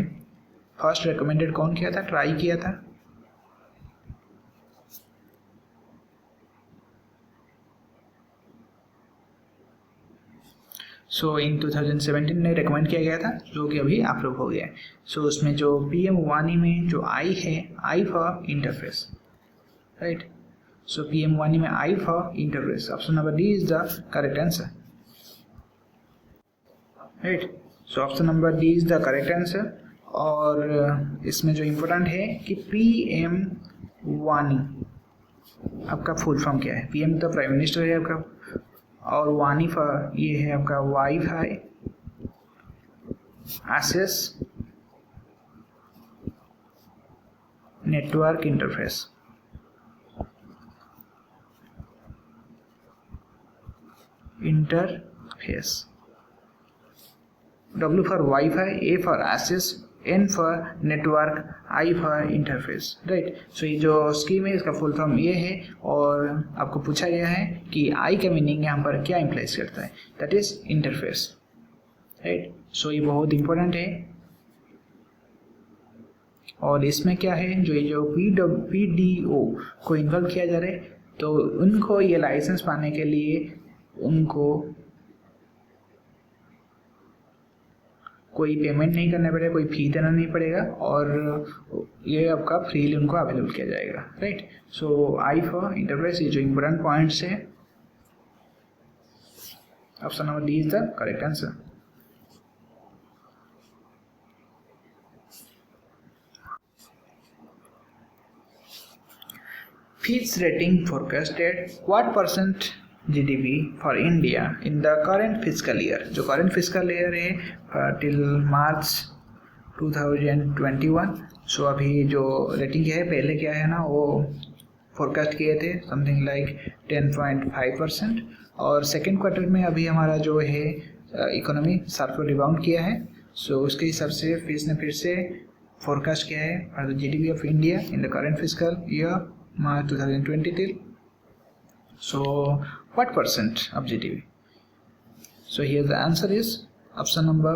फर्स्ट रिकमेंडेड कौन किया था, ट्राई किया था। सो इन 2017 में रिकमेंड किया गया था जो कि अभी अप्रूव हो गया है। सो उसमें जो PM वानी में जो आई है, I for interface, right. So PM वानी में I for interface. Option number D is the correct answer, right. So option number D is the correct answer. और इसमें जो इम्पोर्टेंट है कि PM वानी आपका फुल फॉर्म क्या है। PM तो प्राइम मिनिस्टर है आपका, और वानी फॉर ये है आपका wifi access network interface, interface. W for wifi, A for access, N for network, I for interface, right. So ये जो स्कीम है इसका फुल फॉर्म ये है। और आपको पूछा गया है कि I का मीनिंग यहाँ पर क्या इम्प्लाइज करता है, that is interface, right. So ये बहुत इंपॉर्टेंट है। और इसमें क्या है, जो ये जो PDO को इन्वॉल्व किया जा रहा है, तो उनको ये लाइसेंस पाने के लिए उनको कोई पेमेंट नहीं करना पड़ेगा, कोई फी देना नहीं पड़ेगा, और ये आपका फ्रीली उनको अवेलेबल किया जाएगा, right. So I for interface, ये जो इम्पोर्टेंट पॉइंट्स है। Option number D is the correct answer. Fitch Rating forecasted what percent GDP for India in the current fiscal year. जो current fiscal year है till March 2021. सो अभी जो rating है पहले क्या है ना वो फोरकास्ट किए थे समथिंग लाइक 10.5%, और सेकेंड क्वार्टर में अभी हमारा जो है इकोनॉमी शार्प रिबाउंड किया है. सो उसके हिसाब से फिच ने फिर से फोरकास्ट किया है for the GDP of India in the current physical year March 2020 till. So what percent of GDP? So here the answer is option number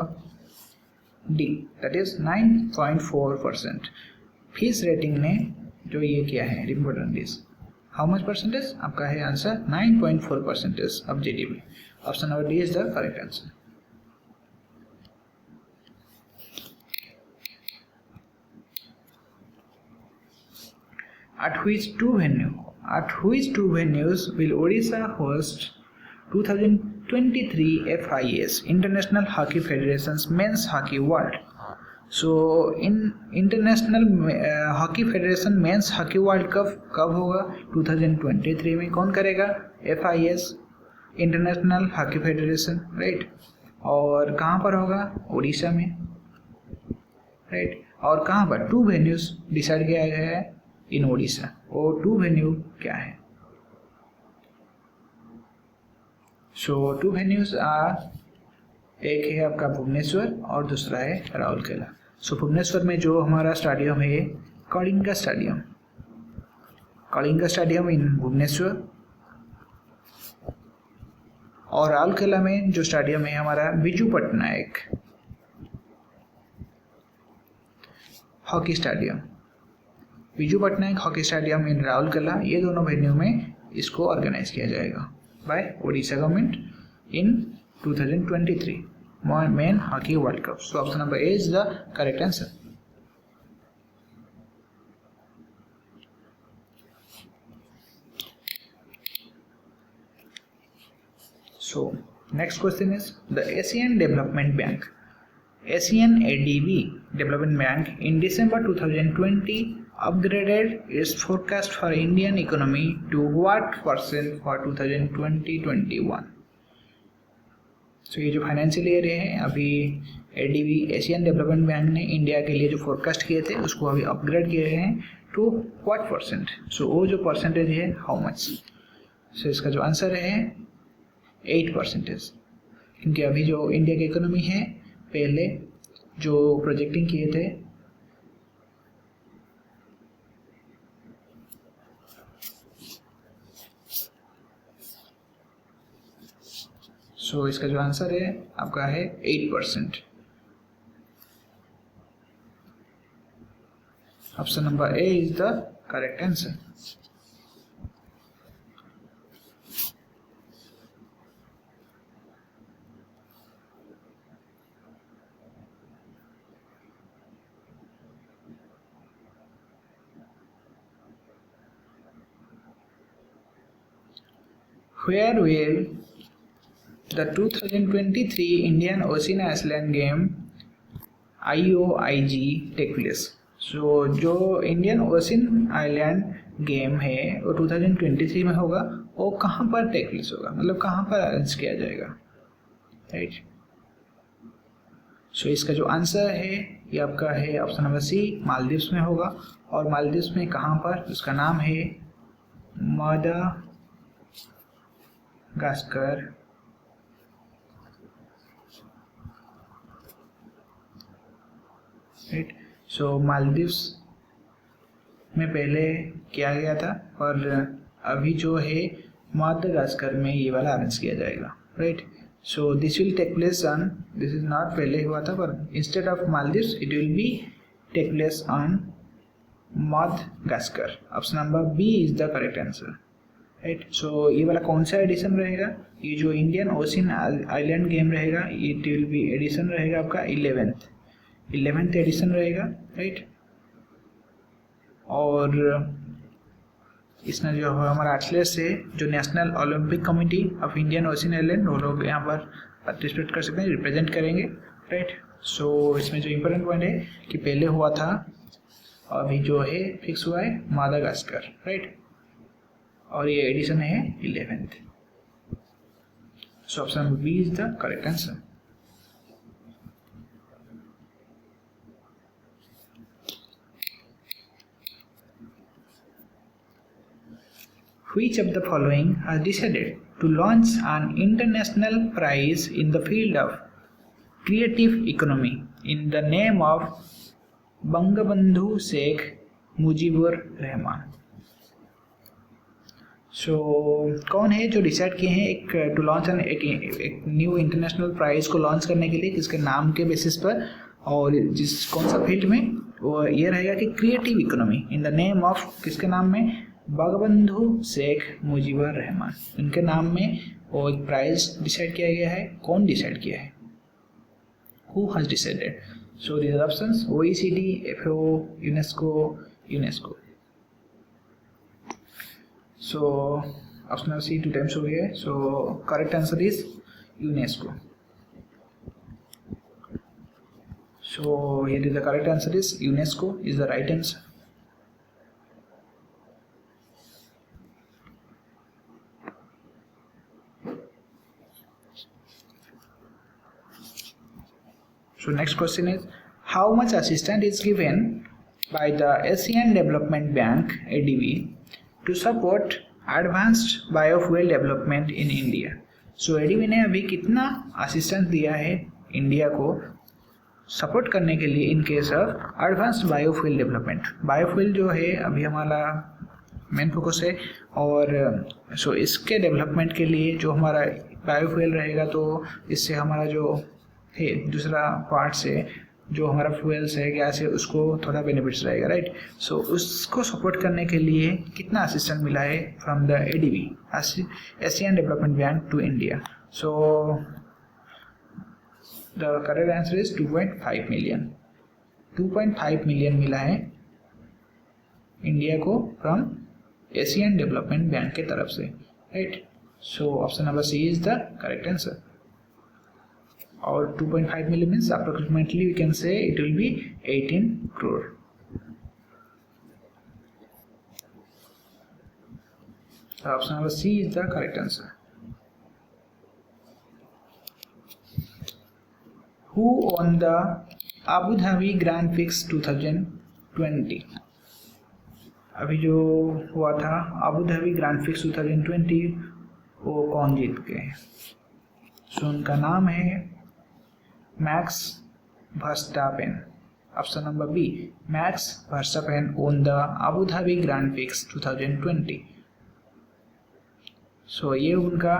D, that is 9.4%. Fitch rating ने जो ये किया है important is how much percentage? आपका है answer 9.4% of GDP. Option number D is the correct answer. At which two venues will Odisha host 2023 FIS International Hockey Federation's Men's Hockey World? So in International Hockey Federation Men's Hockey World Cup कब होगा? 2023 में. कौन करेगा? FIS International Hockey Federation, right. और कहाँ पर होगा? ओडिशा में, राइट. और कहाँ पर? 2 venues डिसाइड किया गया है इन ओडिशा. और 2 वेन्यू क्या है? सो 2 वेन्यूज आर, एक है आपका भुवनेश्वर और दूसरा है राउरकेला. सो भुवनेश्वर में जो हमारा स्टेडियम है कलिंगा स्टेडियम इन भुवनेश्वर, और राउरकेला में जो स्टेडियम है हमारा Biju Patnaik hockey stadium, Biju Patnaik hockey stadium in Rourkela. ये दोनों वेन्यू में इसको ऑर्गेनाइज किया जाएगा by Odisha government in 2023 men hockey world cup. So option number A is the correct answer. So next question is the Asian development bank ASEAN ADB Development Bank in December 2020 upgraded its forecast for Indian economy to what percent for 2020-21? So ये जो financial year है अभी ADB Asian development bank ने India के लिए जो forecast किए थे उसको अभी अपग्रेड किए हैं टू व्हाट परसेंट. सो वो जो परसेंटेज है हाउ मच? सो इसका जो आंसर है 8%, क्योंकि अभी जो इंडिया की इकोनॉमी है पहले जो प्रोजेक्टिंग किए थे सो इसका जो आंसर है आपका है 8%. Option number A is the correct answer. Where will the 2023 Indian Ocean Island Game IOIG take place? So जो इंडियन ओशियन आइलैंड गेम है वो 2023 में होगा. वो कहाँ पर टेक प्लेस होगा, मतलब कहाँ पर अरेंज किया जाएगा, राइट. सो इसका जो आंसर है ये आपका है ऑप्शन नंबर सी, मालदीव्स में होगा. और मालदीव्स में कहाँ पर? उसका नाम है मादागास्कर, राइट. सो मालदीव्स में पहले किया गया था और अभी जो है मादागास्कर में ये वाला अरेंज किया जाएगा, right. So this will take place on, this is not पहले हुआ था पर instead of Maldives it will be take place on Madagascar. Option number B is the correct answer, right. So ये वाला कौन सा एडिशन रहेगा? ये जो इंडियन ओशियन आइलैंड गेम रहेगा इट विल बी एडिशन रहेगा आपका 11th एडिशन रहेगा, राइट. और इसमें जो हमारा एथलीट्स है जो national Olympic committee of Indian ocean island वो लोग यहाँ पर पार्टिसिपेट कर सकते हैं, रिप्रेजेंट करेंगे, राइट. सो इसमें जो इम्पोर्टेंट पॉइंट है कि पहले हुआ था अभी जो है फिक्स हुआ है मादागास्कर, राइट. और ये एडिशन है 11th। So option B is the correct answer. Which of the following has decided to launch an international prize in the field of creative economy in the name of Bangabandhu Sheikh Mujibur Rahman? So कौन है जो decide किए हैं एक to launch एक new international prize को launch करने के लिए, किसके नाम के बेसिस पर और कौन सा फील्ड में? वो ये रहेगा कि creative economy in the name of किसके नाम में? बंगबंधु शेख मुजीबुर रहमान, इनके नाम में वो एक प्राइज डिसाइड किया गया है। कौन डिसाइड किया है? Who has decided? So these are options OECD, FAO, UNESCO. So option number C 2 times हो गया है। So correct answer is UNESCO. So here is the correct answer is UNESCO is the right answer. So next question is, how much assistance is given by the Asian Development Bank ADB to support advanced biofuel development in India? So ADB ने अभी कितना assistance दिया है India को support करने के लिए इन case of advanced biofuel development? Biofuel जो है अभी हमारा मेन फोकस है और सो इसके डेवलपमेंट के लिए जो हमारा बायोफ्यूल रहेगा तो इससे हमारा जो है दूसरा पार्ट से जो हमारा फ्यूल्स है गैस है उसको थोड़ा बेनिफिट्स रहेगा, राइट? सो उसको सपोर्ट करने के लिए कितना असिस्टेंस मिला है from the ADB Asian development bank to India? So the correct answer is 2.5 million. 2.5 million मिला है इंडिया को फ्रॉम एशियन डेवलपमेंट बैंक के तरफ से, right? So option number C is the correct answer. और 2.5 million means approximately we can say it will be 18 crore. So option number C is the correct answer. Who won the Abu Dhabi Grand Prix 2020? अभी जो हुआ था Abu Dhabi Grand Prix 2020 वो कौन जीत गए? सो उनका नाम है Max Verstappen. Option number B, Max Verstappen won the Abu Dhabi Grand Prix 2020। So ये उनका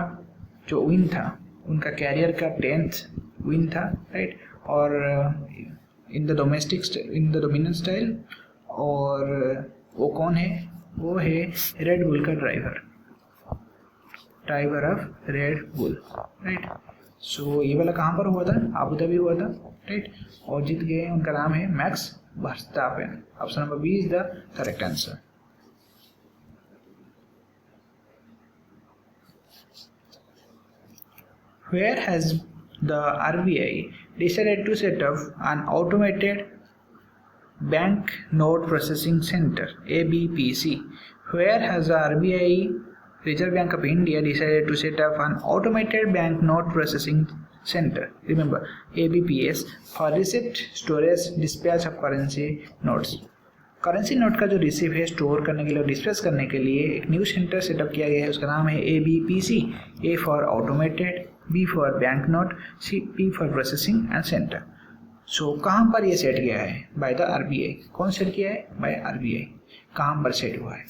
जो विन था उनका कैरियर का 10th विन था, राइट? और इन द डोमिनेंट स्टाइल। और वो कौन है? वो है रेड बुल का driver of Red Bull, right? So ये वाला कहाँ पर हुआ था? अबू धाबी हुआ था, राइट? और जीत गए, उनका नाम है Max Verstappen. Option number B is the correct answer. Where has the RBI decided to set up an automated bank note processing center ABPC? Where has the RBI Reserve Bank of India decided to set up an automated bank note processing center, remember ABPS, for receipt, storage, dispatch of currency notes. Currency note का जो receive है store करने के लिए और dispatch करने के लिए एक न्यू सेंटर सेटअप किया गया है, उसका नाम है ABPC। A for automated, B for bank note, P for processing and centre. So कहाँ पर ये सेट किया है? By the RBI। कौन सेट किया है? By RBI। कहाँ पर सेट हुआ है?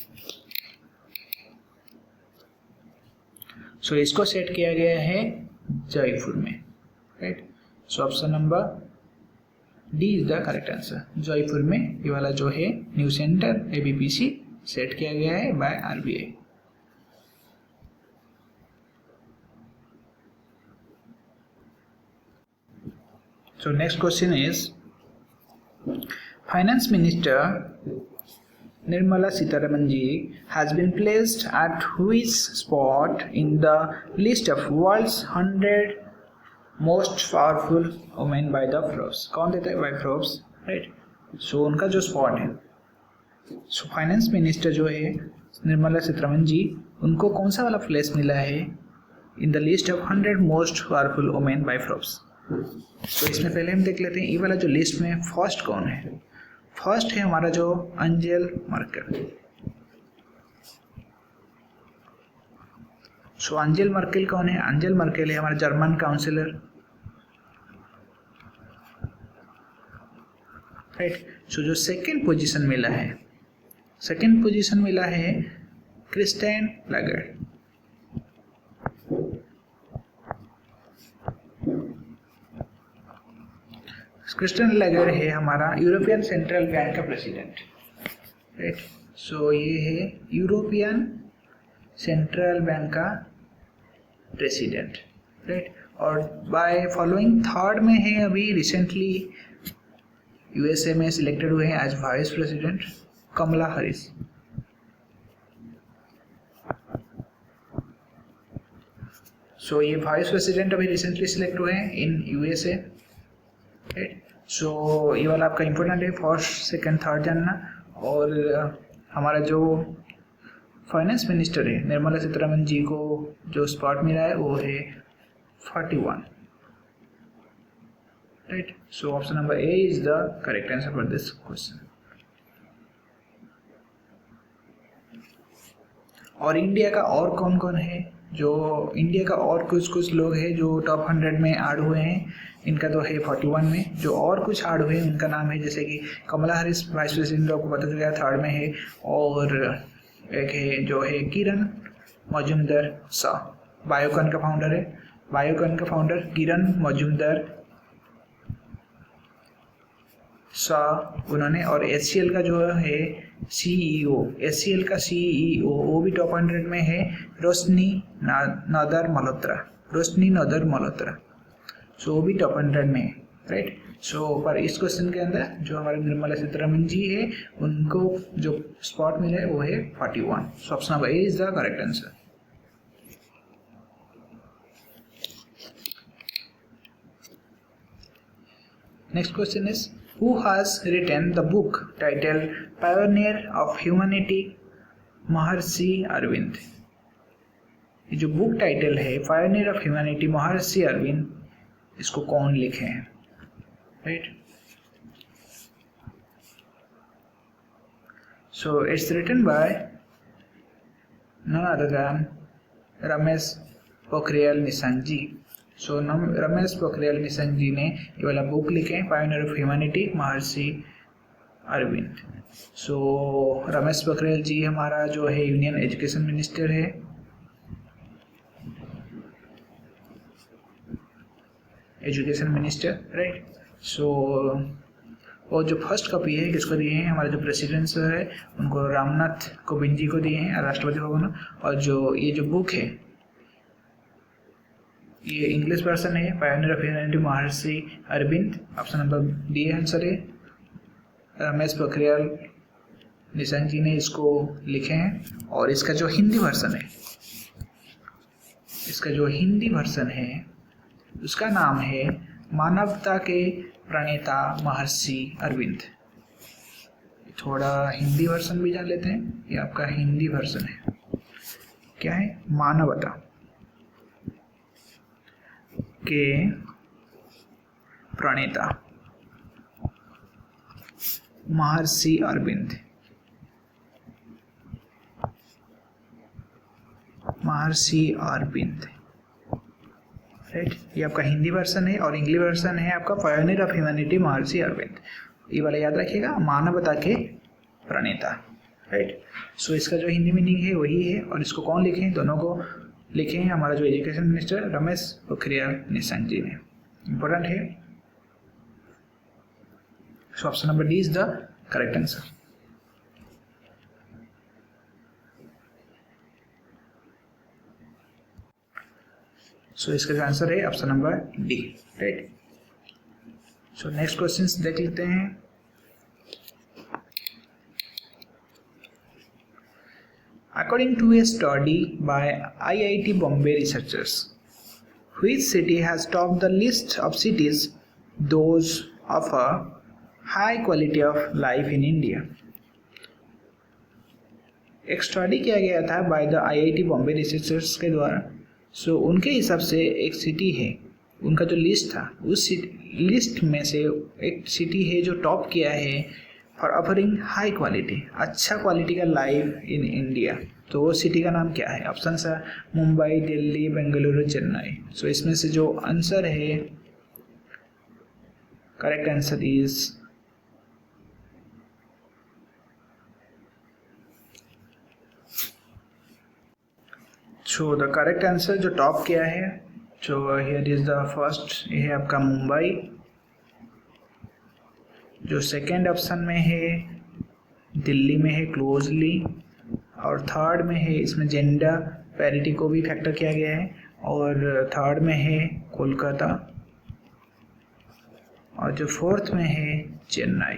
सो इसको सेट किया गया है जयपुर में, right? So option number D is the correct answer. Jaipur में ये वाला जो है न्यू सेंटर ABPC सेट किया गया है by RBI। So next question is, finance minister Nirmala Sitharaman ji has been placed at which spot in the list of world's 100 most powerful women by the Forbes? कौन देता है? by Forbes, right? सो उनका जो spot है, so finance minister जो है निर्मला सीतारमण जी, उनको कौन सा वाला प्लेस मिला है in the list of 100 most powerful women bye Forbes? तो इसमें पहले हम देख लेते हैं ये वाला जो लिस्ट में फर्स्ट कौन है। फर्स्ट है हमारा जो एंजेल मर्केल। सो एंजेल मर्केल कौन है? एंजेल मर्केल है हमारा जर्मन काउंसिलर, राइट। सो जो सेकंड पोजीशन मिला है, सेकंड पोजीशन मिला है क्रिस्टिन लैगार्ड। क्रिस्टिन लैगार्ड है हमारा यूरोपियन सेंट्रल बैंक का प्रेसिडेंट, राइट। सो ये है यूरोपियन सेंट्रल बैंक का प्रेसिडेंट, राइट। और बाय फॉलोइंग थर्ड में है अभी रिसेंटली यूएसए में सिलेक्टेड हुए हैं as vice president Kamala Harris. So ये वाइस प्रेसिडेंट अभी रिसेंटली सिलेक्ट हुए हैं इन यूएसए, राइट। सो ये वाला आपका इम्पोर्टेंट है, फर्स्ट सेकंड थर्ड जानना। और हमारा जो फाइनेंस मिनिस्टर है निर्मला सीतारमण जी को जो स्पॉट मिला है वो है 41, right. So option number A is the correct answer for this question. और इंडिया का और कौन कौन है? जो इंडिया का और कुछ लोग हैं जो टॉप 100 में ऐड हुए हैं, इनका तो है 41 में। जो और कुछ ऐड हुए हैं उनका नाम है जैसे कि कमला हैरिस वाइस प्रेसिडेंट, आपको पता चला थर्ड में है। और एक है जो है किरण मजूमदार शाह, बायोकॉन का फाउंडर है, बायोकॉन का फाउंडर किरण मजूमदार शाह उन्होंने। और एचसीएल का जो है सीईओ, एचसीएल का सीईओ वो भी टॉप 100 में है, रोशनी नदर मल्होत्रा, रोशनी नदर मल्होत्रा। सो वो भी टॉप 100 में है, राइट। सो पर इस क्वेश्चन के अंदर जो हमारे निर्मला सीतारमण जी है उनको जो स्पॉट मिला है वो है 41। सो option number A is the correct answer. Next question is who has written the book titled Pioneer of Humanity? महर्षि अरविंद। ये जो बुक टाइटल है pioneer of humanity Maharshi Aurobindo, इसको कौन लिखे हैं, right. So it's written by none other than Ramesh Pokhriyal Nishank ji. So Ramesh Pokhriyal Nishank ji ने ये वाला बुक लिखे हैं pioneer of humanity Maharshi Arvind. सो रमेश पोखरियाल जी हमारा जो है यूनियन एजुकेशन मिनिस्टर है, एजुकेशन मिनिस्टर, राइट। सो और जो फर्स्ट कॉपी है किसको दिए हैं? हमारे जो प्रेसिडेंट है उनको रामनाथ कोविंद जी को दिए हैं राष्ट्रपति भवन। और जो ये जो बुक है ये इंग्लिश वर्जन है pioneer of humanity Maharshi Aurobindo. Option number D answer है। रमेश पोखरियाल निशंक जी ने इसको लिखे हैं। और इसका जो हिंदी वर्जन है, इसका जो हिंदी वर्जन है उसका नाम है मानवता के प्रणेता महर्षि अरविंद। थोड़ा हिंदी वर्जन भी जान लेते हैं। ये आपका हिंदी वर्जन है, क्या है? मानवता के प्रणेता महर्षि अरविंद, महर्षि अरविंद, राइट। ये आपका हिंदी वर्जन है। और इंग्लिश वर्जन है आपका pioneer of humanity Maharshi Aurobindo. ये वाला याद रखिएगा, मानवता के प्रणेता, राइट। सो इसका जो हिंदी मीनिंग है वही है। और इसको कौन लिखे हैं? दोनों को लिखे हैं हमारा जो एजुकेशन मिनिस्टर रमेश पोखरियाल निशंक जी ने। इंपॉर्टेंट है। So option number D is the correct answer. So इसका जो आंसर है option number D, right. So next question देख लेते हैं। According to a study by IIT Bombay researchers, which city has topped the list of cities those offer high quality of life in India? एक study किया गया था by the IIT Bombay researchers के द्वारा। सो उनके हिसाब से एक सिटी है, उनका जो लिस्ट था उस लिस्ट में से एक सिटी है जो टॉप किया है फॉर ऑफरिंग हाई क्वालिटी, अच्छा क्वालिटी का लाइफ इन इंडिया। तो वो सिटी का नाम क्या है? ऑप्शन है मुंबई, दिल्ली, बेंगलुरु, चेन्नई। सो इसमें से जो आंसर है, correct answer is so the correct answer जो टॉप किया है, सो हियर इज द फर्स्ट, ये है आपका मुंबई। जो सेकेंड ऑप्शन में है दिल्ली में है क्लोजली, और थर्ड में है, इसमें जेंडर पैरिटी को भी फैक्टर किया गया है, और थर्ड में है कोलकाता, और जो फोर्थ में है चेन्नई,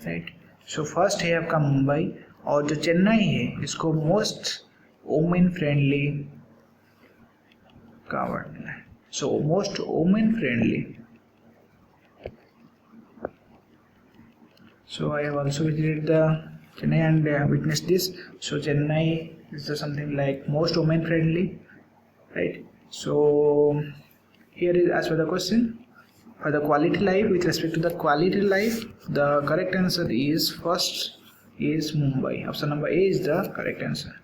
राइट। सो फर्स्ट है आपका मुंबई, और जो चेन्नई है इसको मोस्ट वुमेन फ्रेंडली का अवार्ड मिला है। So most women friendly. So I have also visited the Chennai and witnessed this. So Chennai is something like most women friendly, right? So here is as per the question, for the quality life, with respect to the quality life, the correct answer is first is Mumbai. Option number A is the correct answer.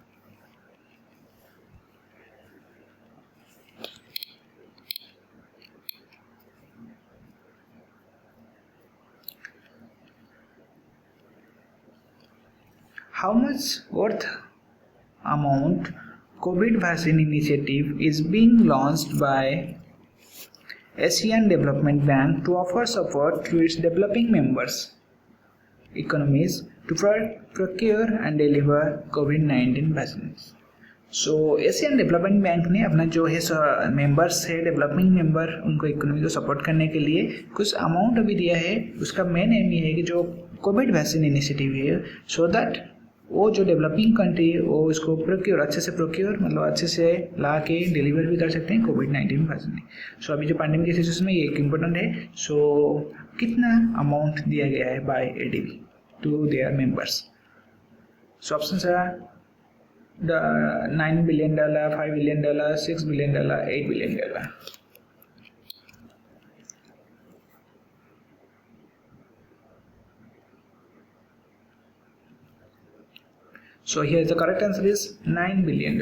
How much worth amount COVID vaccine initiative is being launched by Asian Development Bank to offer support to its developing members economies to procure and deliver COVID-19 vaccines? So Asian development bank ने अपना जो है members है, developing member, उनको economy को support करने के लिए कुछ अमाउंट अभी दिया है। उसका मेन एम ये है कि जो कोविड वैक्सीन इनिशिएटिव है, सो दैट वो जो डेवलपिंग कंट्री है वो इसको प्रोक्योर, अच्छे से प्रोक्योर मतलब अच्छे से ला के डिलीवर भी कर सकते हैं कोविड-19 वैक्सीन। सो अभी जो पैंडेमिक के सिचुएशन में ये एक इम्पोर्टेंट है। सो कितना अमाउंट दिया गया है by ADB to their members? So option है $9 billion, $5 billion, $6 billion, $8 billion. So here the correct answer is $9 billion.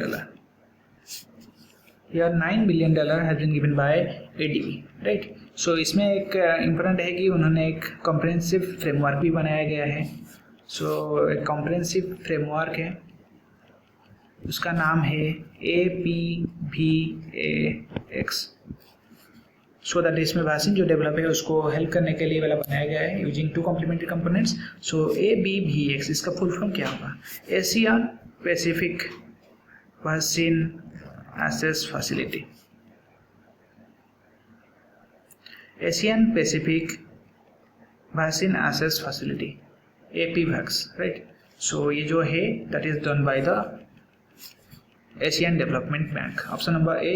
Here $9 billion has been given by ADB, right? So इसमें एक इम्पोर्टेंट है कि उन्होंने एक कॉम्प्रिहेंसिव फ्रेमवर्क भी बनाया गया है। सो एक कॉम्प्रिहेंसिव फ्रेमवर्क है, उसका नाम है APVAX। सो दैट इसमें वैक्सीन जो डेवलप है उसको हेल्प करने के लिए वाला बनाया गया है using two complementary components. So APVAX इसका फुल फॉर्म क्या होगा? Asian Pacific vaccine access facility. Asian Pacific vaccine access facility, APVAX, right. So ये जो है that is done by the Asian Development Bank. Option number A,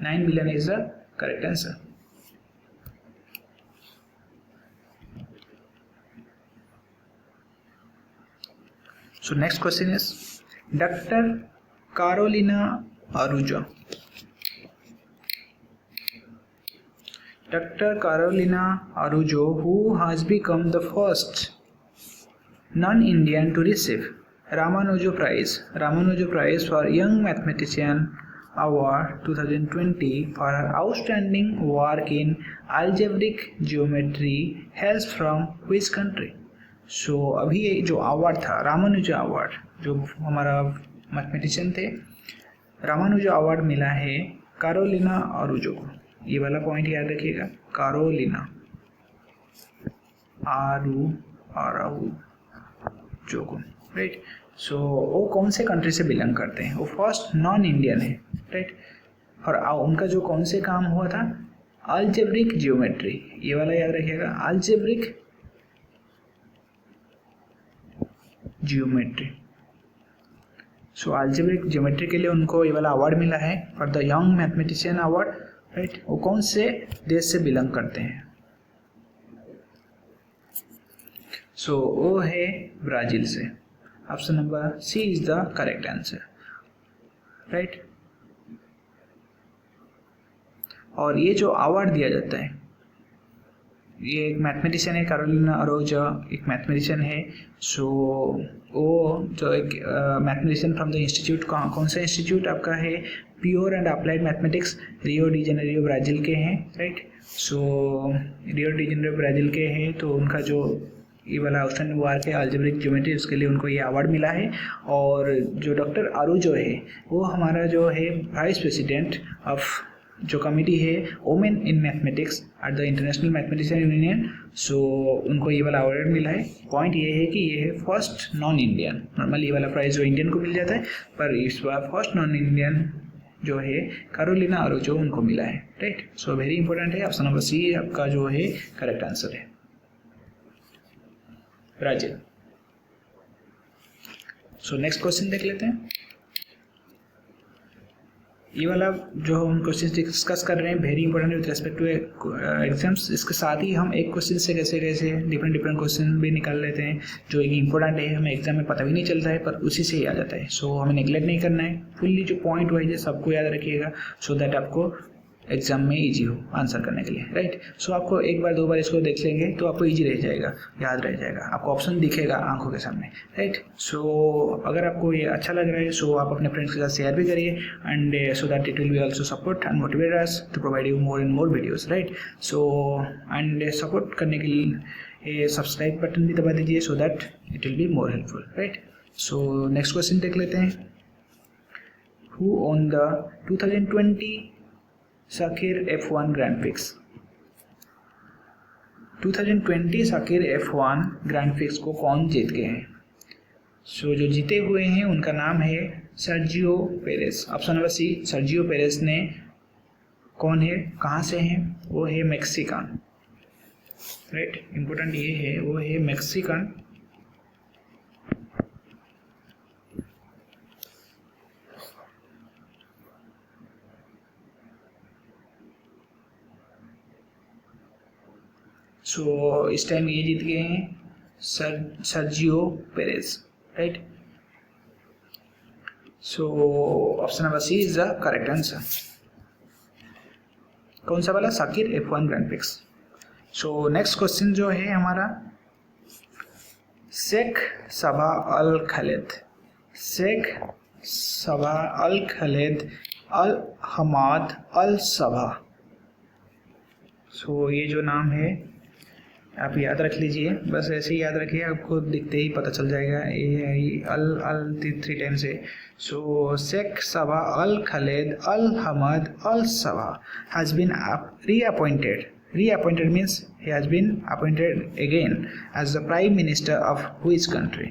$9 billion is the correct answer. So next question is Dr. Carolina Araujo. Dr. Carolina Araujo, who has become the first non-Indian to receive Ramanujan Prize for Young Mathematician Award 2020 for her outstanding work in algebraic geometry, hails from which country? So अभी जो award था Ramanujan award, जो हमारा mathematician थे, Ramanujan award मिला है Carolina आरुजो को। ये वाला पॉइंट याद रखिएगा, कैरोलिना आरुजो को, राइट। सो वो कौन से कंट्री से बिलोंग करते हैं? वो फर्स्ट नॉन इंडियन है, राइट। और उनका जो कौन से काम हुआ था? अलजेब्रिक जियोमेट्री, ये वाला याद रखिएगा, अलजेब्रिक जियोमेट्री। सो अलजेब्रिक जियोमेट्री के लिए उनको ये वाला अवार्ड मिला है for the young mathematician award, right. वो कौन से देश से बिलोंग करते हैं? सो वो है ब्राज़ील से। Option number C is the correct answer, right. और ये जो अवार्ड दिया जाता है, ये एक मैथमेटिशियन है, कैरोलिना अरोजा एक मैथमेटिशियन है। सो वो जो एक मैथमेटिशियन फ्रॉम द इंस्टीट्यूट, कौन सा इंस्टीट्यूट आपका है, pure and applied mathematics, Rio de Janeiro Brazil के हैं, राइट। सो रियो डी जेनेरियो ब्राज़ील के हैं, तो उनका जो ये वाला ऑप्शन वार के अलजेब्रिक ज्योमेट्री, उसके लिए उनको ये अवार्ड मिला है। और जो डॉक्टर अरोजो है वो हमारा जो है वाइस प्रेसिडेंट ऑफ जो कमिटी है women in mathematics at the international mathematician union. So उनको ये वाला अवार्ड मिला है। पॉइंट ये है कि ये है फर्स्ट नॉन इंडियन, नॉर्मली ये वाला प्राइज़ जो इंडियन को मिल जाता है, पर इस बार फर्स्ट नॉन इंडियन जो है कैरोलिना अरोजो उनको मिला है, राइट। सो वेरी इंपॉर्टेंट है, ऑप्शन नंबर सी आपका जो है करेक्ट आंसर है, ब्राज़ील। सो नेक्स्ट क्वेश्चन देख लेते हैं। ये वाला जो हम क्वेश्चन डिस्कस कर रहे हैं very important with respect to exams. इसके साथ ही हम एक क्वेश्चन से कैसे डिफरेंट क्वेश्चन भी निकाल लेते हैं जो एक इंपॉर्टेंट है, हमें एग्जाम में पता भी नहीं चलता है पर उसी से ही आ जाता है। सो हमें नेगलेक्ट नहीं करना है, फुल्ली जो पॉइंट वाइज है सबको याद रखिएगा, सो दैट आपको एग्जाम में इजी हो आंसर करने के लिए, राइट। सो आपको एक बार 2 बार इसको देख लेंगे तो आपको इजी रह जाएगा, याद रह जाएगा, आपको ऑप्शन दिखेगा आंखों के सामने, राइट। सो अगर आपको ये अच्छा लग रहा है सो आप अपने फ्रेंड्स के साथ शेयर भी करिए, and so that it will be also support and motivate us to provide you more and more videos, right. So and support करने के लिए सब्सक्राइब बटन भी दबा दीजिए so that it will be more helpful, right. So next question देख लेते हैं। Who won the 2020 Sakhir F1 Grand Prix? 2020 Sakhir F1 Grand Prix को कौन जीत गए हैं? सो जो जीते हुए हैं उनका नाम है Sergio Perez. Option number C, Sergio Perez ने कौन है, कहाँ से हैं? वो है मैक्सिकन, राइट। इम्पोर्टेंट ये है, वो है मैक्सिकन। सो इस टाइम ये जीत गए हैं Sergio Perez, right. So option number C is the correct answer. कौन सा वाला? Sakhir F1 Grand Prix. So next question जो है हमारा, Sheikh Sabah Al Khalid, Sheikh Sabah Al Khalid Al Hamad Al सबा। सो ये जो नाम है आप याद रख लीजिए, बस ऐसे ही याद रखिए, आपको दिखते ही पता चल जाएगा। ये अल 3 टाइम्स है। So Sheikh Sabah Al Khalid Al Hamad Al Sabah has been reappointed. Reappointed means he has been appointed again as the prime minister of which country?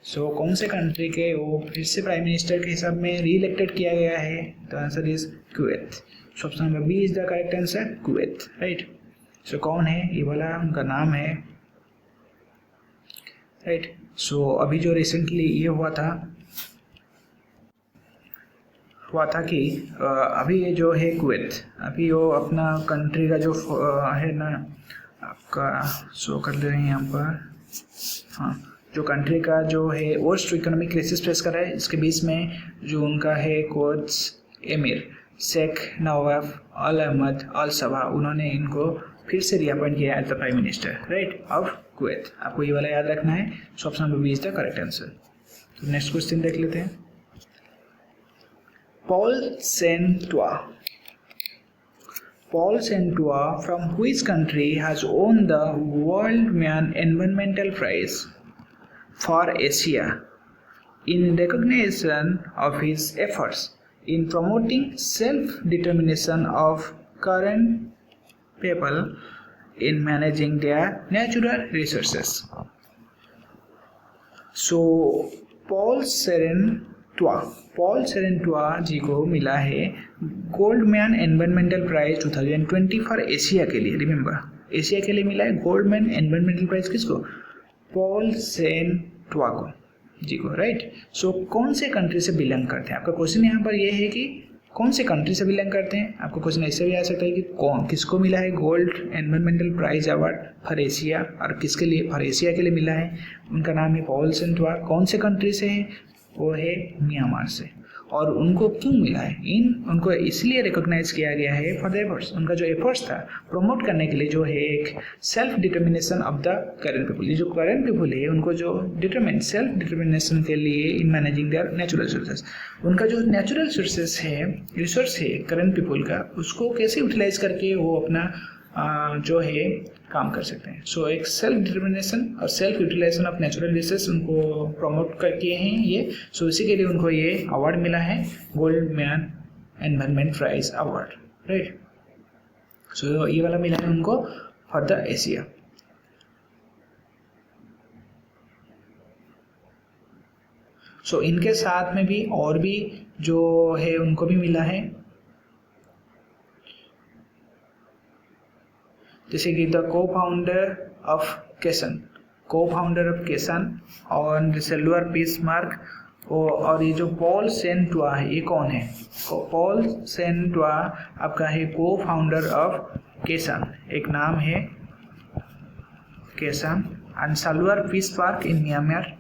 सो कौन से कंट्री के वो फिर से प्राइम मिनिस्टर के हिसाब में री-इलेक्टेड किया गया है? The answer is Kuwait. So option number B is the correct answer, Kuwait, right. So कौन है ये वाला? उनका नाम है, राइट। सो अभी जो रिसेंटली ये हुआ था कि अभी ये जो है कुवैत, अभी वो अपना कंट्री का जो है ना आपका, शो कर ले रहे हैं यहाँ पर, हाँ, जो कंट्री का जो है वर्स्ट इकोनॉमिक क्राइसिस फेस कर रहा है, इसके बीच में जो उनका है coach emir Sheikh Nawaf Al Ahmad Al Sabah, उन्होंने इनको फिर से रिअपॉइंट किया as the prime minister, right, of Kuwait. आपको ये वाला याद रखना है। So option number B is the correct answer. तो नेक्स्ट क्वेश्चन देख लेते हैं। Paul Sein Twa from which country has won the World Man Environmental Prize for Asia in recognition of his efforts in promoting self-determination of current people in managing their natural resources? So Paul Sein Twa ji को मिला है Goldman environmental prize 2020 for Asia के लिए। Remember, Asia के लिए मिला है Goldman environmental prize. किसको? पॉल सेरेंटुआ को जी को, राइट। सो कौन से कंट्री से बिलोंग करते हैं? आपका क्वेश्चन यहाँ पर ये है कि कौन से कंट्री से बिलोंग करते हैं? आपको क्वेश्चन ऐसे भी आ सकता है कि कौन किसको मिला है gold environmental prize award for Asia, और किसके लिए? फॉर एशिया के लिए मिला है। उनका नाम है पॉल सेंटवा। कौन से कंट्री से है? वो है म्यांमार से। और उनको क्यों मिला है? उनको इसलिए रिकॉग्नाइज किया गया है फॉर द एफर्ट्स, उनका जो एफर्ट्स था प्रमोट करने के लिए, जो है एक self determination of the current people. ये जो करेंट पीपल है उनको जो सेल्फ डिटर्मिनेशन के लिए in managing there natural resources, उनका जो नेचुरल रिसोर्सेज है, रिसोर्स है करेंट पीपल का, उसको कैसे यूटिलाइज करके वो अपना जो है काम कर सकते हैं। सो एक सेल्फ डिटर्मिनेशन और self utilization of natural resource उनको प्रमोट करके हैं ये। सो इसी के लिए उनको ये अवार्ड मिला है, Goldman environment prize award, right. So ये वाला मिला है उनको फॉर द एशिया। सो इनके साथ में भी और भी जो है उनको भी मिला है, जैसे कि द co-founder of केसन और सिल्वर पीस मार्क। और ये जो पॉल सेंटवा है, ये कौन है? पॉल सेंटवा आपका है co-founder ऑफ केसन, एक नाम है केसन, and silver fish park in Myanmar.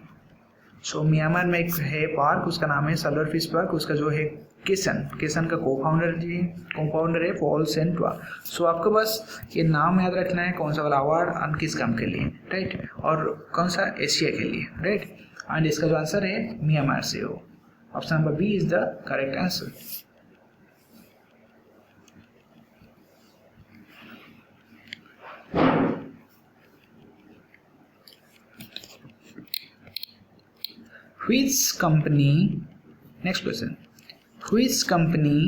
So Myanmar में एक है पार्क, उसका नाम है सिल्वर फिश पार्क, उसका जो है केसन का को-फाउंडर है पॉल सेंटवा। सो आपको बस ये नाम याद रखना है, कौन सा वाला अवार्ड और किस काम के लिए, राइट, और कौन सा एशिया के लिए, राइट। एंड इसका जो आंसर है म्यांमार से हो। Option number B is the correct answer. Which company, next question, which company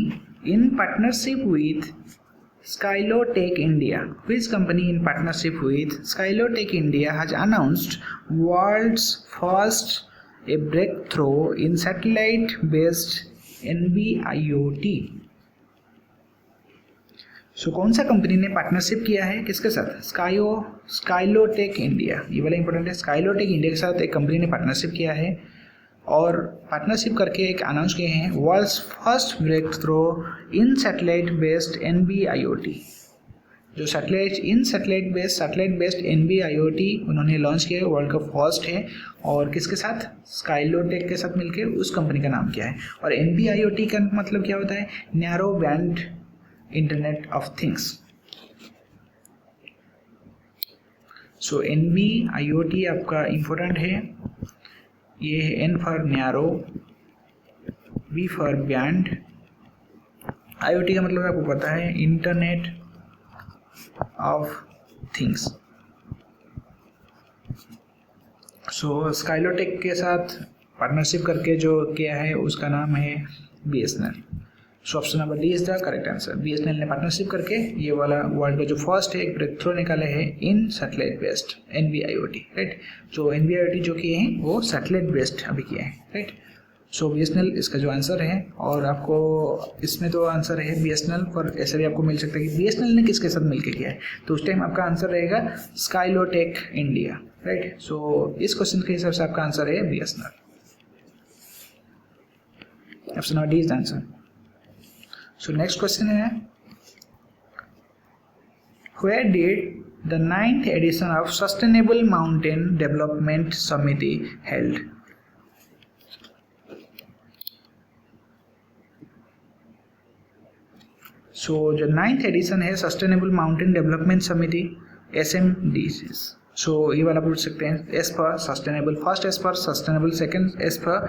in partnership with Skylotech India, which company in partnership with Skylotech India has announced world's first a breakthrough in satellite based NB-IoT? सो कौन सा company ने partnership किया है किसके साथ? स्काइलोटेक India, ये वाला important है। स्काइलोटेक इंडिया के साथ एक कंपनी ने पार्टनरशिप किया है और पार्टनरशिप करके एक अनाउंस किए हैं वर्ल्ड्स फर्स्ट ब्रेक थ्रू इन सैटेलाइट बेस्ड NB-IoT। जो सैटेलाइट बेस्ड NB-IoT उन्होंने लॉन्च किया है, वर्ल्ड का फर्स्ट है। और किसके साथ? स्काइलोटेक के साथ मिलकर उस कंपनी का नाम क्या है? और NB-IoT का मतलब क्या होता है? Narrow band internet of things. So NB-IoT आपका इंपॉर्टेंट है। ये है N for narrow, B for band, IoT का मतलब आपको पता है इंटरनेट ऑफ थिंग्स। सो स्काइलोटेक के साथ पार्टनरशिप करके जो किया है उसका नाम है BSNL। So option number D is the correct answer. BSNL ने पार्टनरशिप करके ये वाला वर्ल्ड का जो फर्स्ट है एक ब्रेक थ्रू निकाले है इन सैटेलाइट बेस्ड NB-IoT, राइट। जो NB-IoT जो किए हैं वो सैटेलाइट बेस्ड अभी किए हैं, राइट। सो BSNL इसका जो आंसर है। और आपको इसमें तो आंसर है BSNL, पर ऐसा भी आपको मिल सकता है कि BSNL ने किसके साथ मिलकर किया है, तो उस टाइम आपका आंसर रहेगा स्काइलोटेक इंडिया, राइट। सो इस क्वेश्चन के हिसाब से आपका आंसर है BSNL। Option number D is the answer. So next question है, where did the 9th edition of Sustainable Mountain Development Summit held? So जो 9th edition है Sustainable Mountain Development Summit SMDCs, so ये वाला पूछ सकते हैं। S for Sustainable, first S for Sustainable, second S for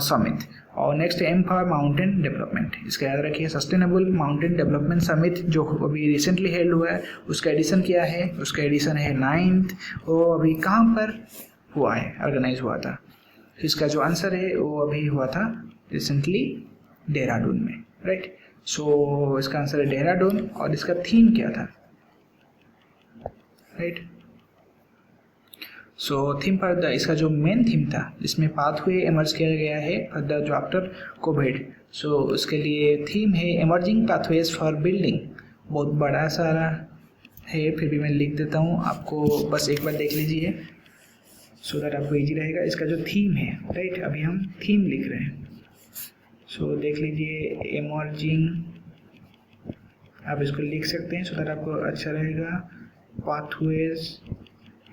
summit, और next M for mountain development. इसका याद रखिए, सस्टेनेबल माउंटेन डेवलपमेंट समिट जो अभी रिसेंटली हेल्ड हुआ है उसका एडिशन क्या है? उसका एडिशन है 9th। वो अभी कहाँ पर हुआ है, ऑर्गेनाइज हुआ था? इसका जो आंसर है वो अभी हुआ था रिसेंटली देहरादून में, राइट। सो इसका आंसर है देहरादून। और इसका थीम क्या था, right. So theme for the, इसका जो मेन थीम था जिसमें पाथवे एमर्ज किया गया है फॉर द जो आफ्टर कोविड, सो उसके लिए थीम है एमर्जिंग पाथवेज फॉर बिल्डिंग। बहुत बड़ा सारा है, फिर भी मैं लिख देता हूँ, आपको बस एक बार देख लीजिए सो दैट आपको इजी रहेगा। इसका जो थीम है, राइट, अभी हम थीम लिख रहे हैं। सो देख लीजिए इमर्जिंग, आप इसको लिख सकते हैं सो दैट आपको अच्छा रहेगा। पाथवेज,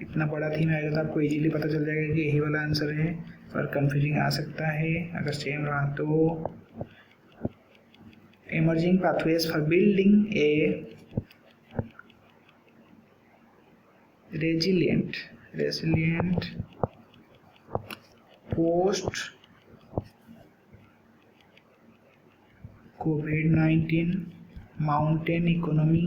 इतना बड़ा थीम आएगा तो आपको इजीली पता चल जाएगा कि यही वाला आंसर है, पर कंफ्यूजिंग आ सकता है अगर सेम रहा तो। Emerging pathways for building A resilient post COVID-19 mountain economy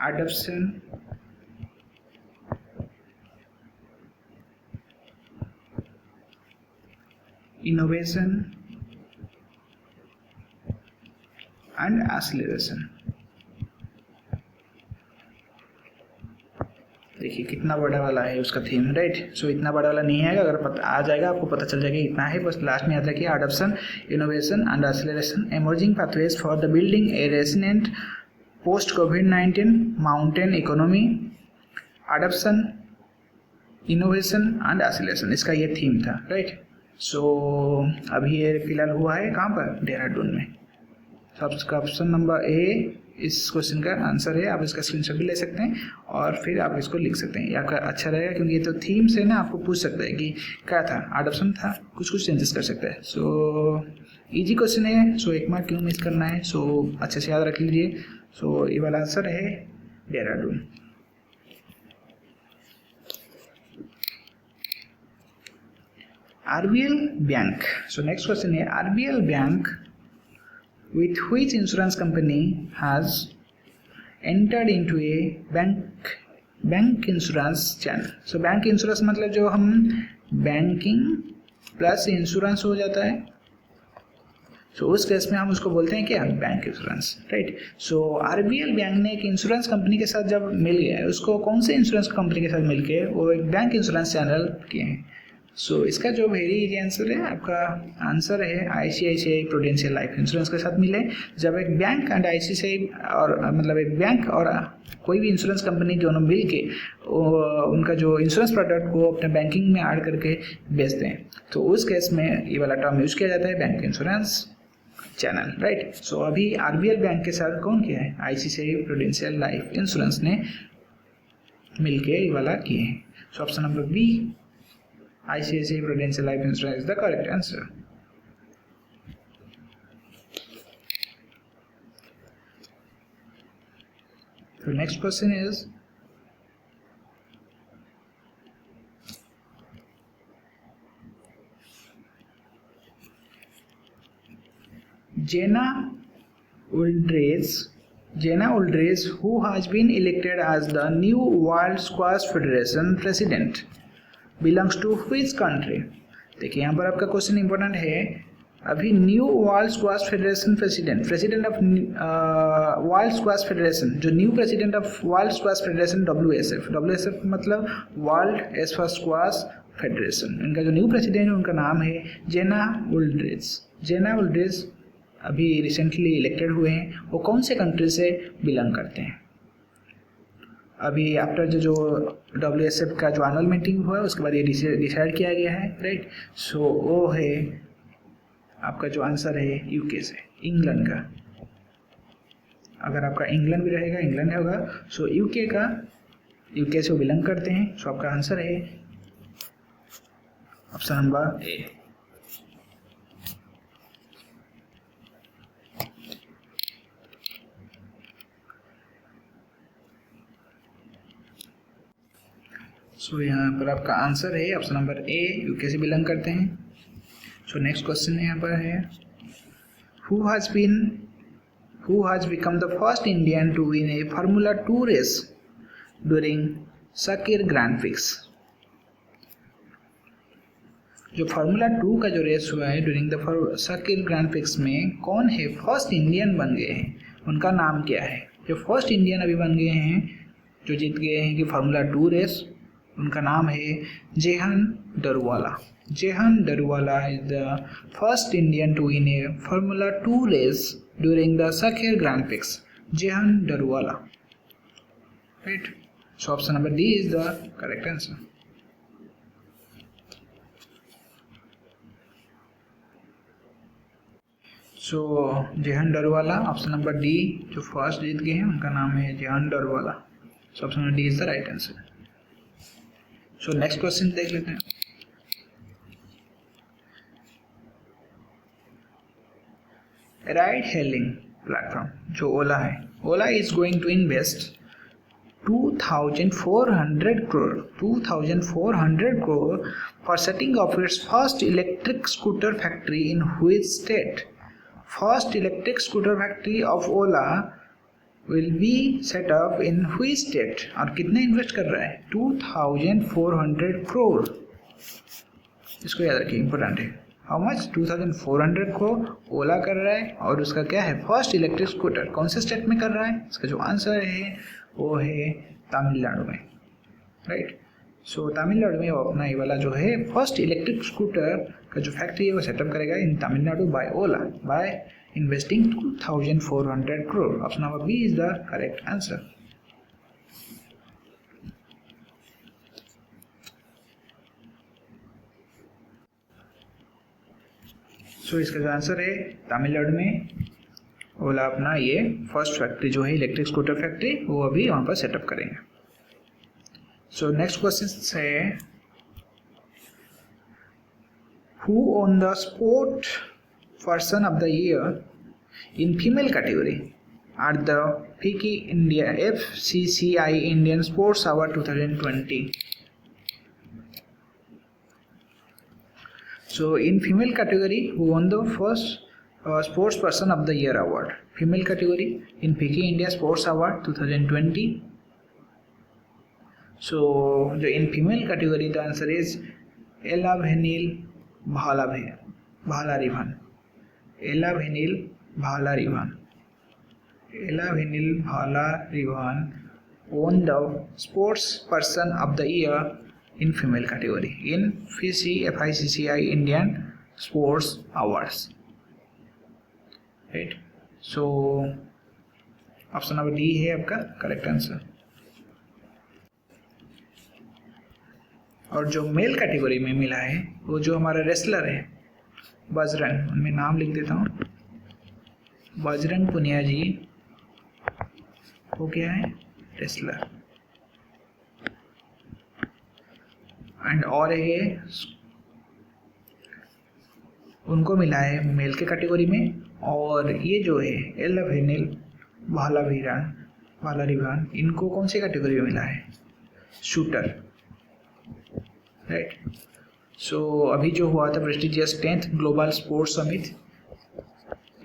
adoption innovation and acceleration. देखिए कितना बड़ा वाला है उसका थीम, राइट। सो इतना बड़ा वाला नहीं है, अगर पता आ जाएगा आपको पता चल जाएगा इतना है, बस लास्ट में याद रखिए adoption, innovation and acceleration, emerging pathways for the building A resilient post covid mountain economy, adoption, innovation and acceleration, इसका ये थीम था, राइट। सो अभी ये फिलहाल हुआ है कहाँ पर, देहरादून में। सबका ऑप्शन नंबर ए इस क्वेश्चन का आंसर है। आप इसका स्क्रीनशॉट भी ले सकते हैं और फिर आप इसको लिख सकते हैं, ये आपका अच्छा रहेगा क्योंकि ये तो थीम से ना आपको पूछ सकता है कि क्या था, अडॉप्शन था, कुछ चेंजेस कर सकता है। सो इजी क्वेश्चन है, सो एक मार्क क्यों मिस करना है, सो अच्छे से याद रख लीजिए। सो ये वाला आंसर है देहरादून। RBL बैंक, सो नेक्स्ट क्वेश्चन है RBL bank with which insurance company has entered into a bank insurance channel। so bank insurance मतलब जो हम बैंकिंग प्लस इंश्योरेंस हो जाता है, सो उस केस में हम उसको बोलते हैं क्या, बैंक इंश्योरेंस, राइट। सो RBL बैंक ने एक इंश्योरेंस कंपनी के साथ जब मिल गया है, उसको कौन से इंश्योरेंस कंपनी के साथ मिल के वो एक बैंक इंश्योरेंस चैनल किए हैं। सो इसका जो वेरी इजी आंसर है, आपका आंसर है ICICI प्रूडेंशियल लाइफ इंश्योरेंस के साथ मिले। जब एक बैंक एंड ICICI और मतलब एक बैंक और कोई भी इंश्योरेंस कंपनी दोनों मिल के उनका जो इंश्योरेंस प्रोडक्ट को अपने बैंकिंग में ऐड करके बेचते हैं, तो उस केस में ये वाला टर्म यूज किया जाता है बैंक इंश्योरेंस चैनल, राइट। सो अभी RBL बैंक के साथ कौन किया है, ICICI प्रूडेंशियल लाइफ इंश्योरेंस ने मिलके ये वाला किए हैं। So option number B ICICI Prudential Life Insurance is the correct answer. The next question is Jenna Uldrege, who has been elected as the new World Squash Federation president, belongs to which country। देखिए यहाँ पर आपका question important है। अभी new world squash federation president of world squash federation, जो new president of world squash federation WSF मतलब world squash federation, इनका जो न्यू प्रेसिडेंट है उनका नाम है जेना उल्ड्रेज। अभी रिसेंटली इलेक्टेड हुए हैं। वो कौन से कंट्री से बिलोंग करते हैं। अभी आफ्टर जो WSF का जो एनुअल मीटिंग हुआ उसके बाद ये डिसाइड किया गया है, राइट। सो वो है आपका जो आंसर है UK से, इंग्लैंड का। अगर आपका इंग्लैंड भी रहेगा, इंग्लैंड होगा, सो UK से वो बिलोंग करते हैं। सो आपका आंसर है ऑप्शन नंबर ए। सो यहाँ पर आपका आंसर है ऑप्शन नंबर ए, UK से बिलोंग करते हैं। सो नेक्स्ट क्वेश्चन यहाँ पर है who has become the first Indian to win a Formula 2 race during Sakir Grand Prix। जो फार्मूला 2 का जो रेस हुआ है during the Sakhir grand prix में कौन है फर्स्ट इंडियन बन गए हैं, उनका नाम क्या है। जो फर्स्ट इंडियन अभी बन गए हैं, जो जीत गए हैं कि फार्मूला 2 रेस, उनका नाम है Jehan Daruvala is the first Indian to win a formula 2 race during the Sakhir grand prix, Jehan Daruvala, right. So option number D is the correct answer. So Jehan Daruvala, option number D, जो फर्स्ट जीत गए हैं उनका नाम है Jehan Daruvala. So option number D is the right answer. So next question देख लेते हैं। राइड हेलिंग प्लेटफॉर्म जो ओला है, Ola is going to invest 2,400 crore for setting up its first electric scooter factory in which state? First electric scooter factory of Ola will be set up in which state? और कितने invest कर रहा है? 2,400 crore। इसको याद रखिए, important है। How much? 2,400 crore ओला कर रहा है, और उसका क्या है? First electric scooter. कौन से स्टेट में कर रहा है? इसका जो आंसर है वो है तमिलनाडु में, राइट। सो तमिलनाडु में वो अपना ये वाला जो है फर्स्ट इलेक्ट्रिक स्कूटर का जो फैक्ट्री है वो सेटअप करेगा in Tamil Nadu by Ola, by investing 2,400 crore। Option number B is the correct answer. So इसका जो आंसर है तमिलनाडु में ओला अपना ये फर्स्ट फैक्ट्री जो है इलेक्ट्रिक स्कूटर फैक्ट्री वो अभी वहाँ पर सेटअप करेंगे। सो नेक्स्ट क्वेश्चन है, who won the sport person of the year in female category at the FICCI India FCCI Indian sports award 2020? So in female category, who won the first Sports Person of the Year award? Female category in FICCI India Sports Award 2020. So जो in female category the answer is Elavenil Bhalarivan. Elavenil Bhalarivan. Elavenil Bhalarivan won the Sports Person of the Year in female category in FICCI Indian Sports Awards, right? So option number D है आपका correct answer. और जो male category में मिला है वो जो हमारा रेसलर है बजरंग, उनमें नाम लिख देता हूँ, बजरंग पुनिया जी, वो क्या है? रेसलर। एंड और है उनको मिला है मेल के कैटेगरी में। और ये जो है एलावेनिल भालारिवान, इनको कौन सी कैटेगरी में मिला है? Shooter, right. सो अभी जो हुआ था prestigious 10th global sports summit,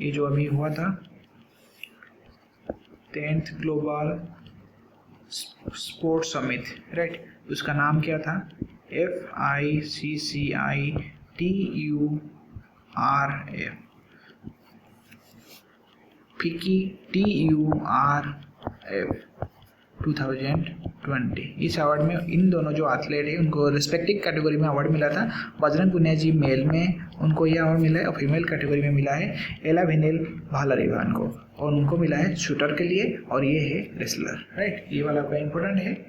ये जो अभी हुआ था 10th global sports summit, right, उसका नाम क्या था? FICCI TURF 2020। इस अवार्ड में इन दोनों जो एथलीट है उनको रिस्पेक्टिव कैटेगरी में अवार्ड मिला था। बजरंग पुनिया जी मेल में उनको ये अवार्ड मिला है, और फीमेल कैटेगरी में मिला है एलावेनिल भालारिवान को, और उनको मिला है शूटर के लिए, और ये है रेसलर, राइट। ये वाला आपका इंपॉर्टेंट है।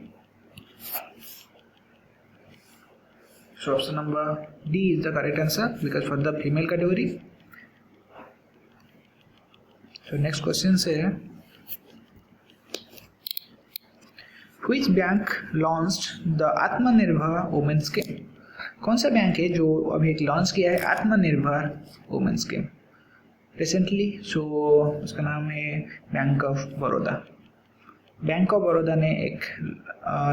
So option number D is the correct answer because for the female category. So next question है, which bank launched the आत्मनिर्भर वुमेन स्कीम? कौन सा बैंक है जो अभी एक लॉन्च किया है आत्मनिर्भर वुमेन स्कीम रिसेंटली? सो उसका नाम है bank of Baroda. Bank of Baroda ने एक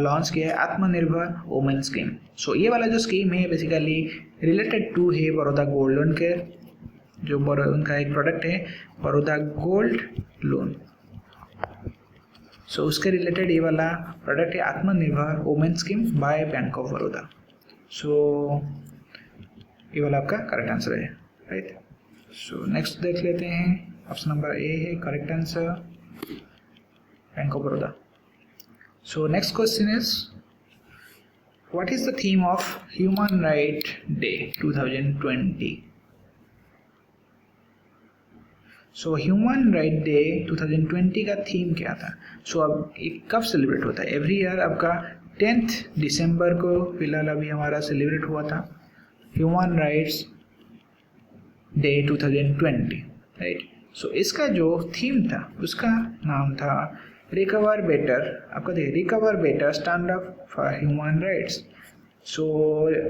लॉन्च किया है आत्मनिर्भर वुमेन स्कीम। सो ये वाला जो स्कीम है बेसिकली रिलेटेड टू है बड़ौदा गोल्ड लोन के, जो उनका एक प्रोडक्ट है बड़ौदा गोल्ड लोन। सो उसके रिलेटेड ये वाला प्रोडक्ट है Atmanirbhar women scheme by bank of Baroda. So ये वाला आपका करेक्ट आंसर है, राइट। सो नेक्स्ट देख लेते हैं, ऑप्शन नंबर ए है correct answer, bank of Baroda. So next question is, what is the theme of Human Rights Day 2020? So Human Rights Day 2020 का theme क्या था? So अब कब सेलिब्रेट होता है? एवरी ईयर आपका 10th दिसंबर को फिलहाल अभी हमारा सेलिब्रेट हुआ था Human Rights Day 2020, right. So इसका जो थीम था उसका नाम था रिकवर बेटर, आपका देखिए recover better stand up for human rights. So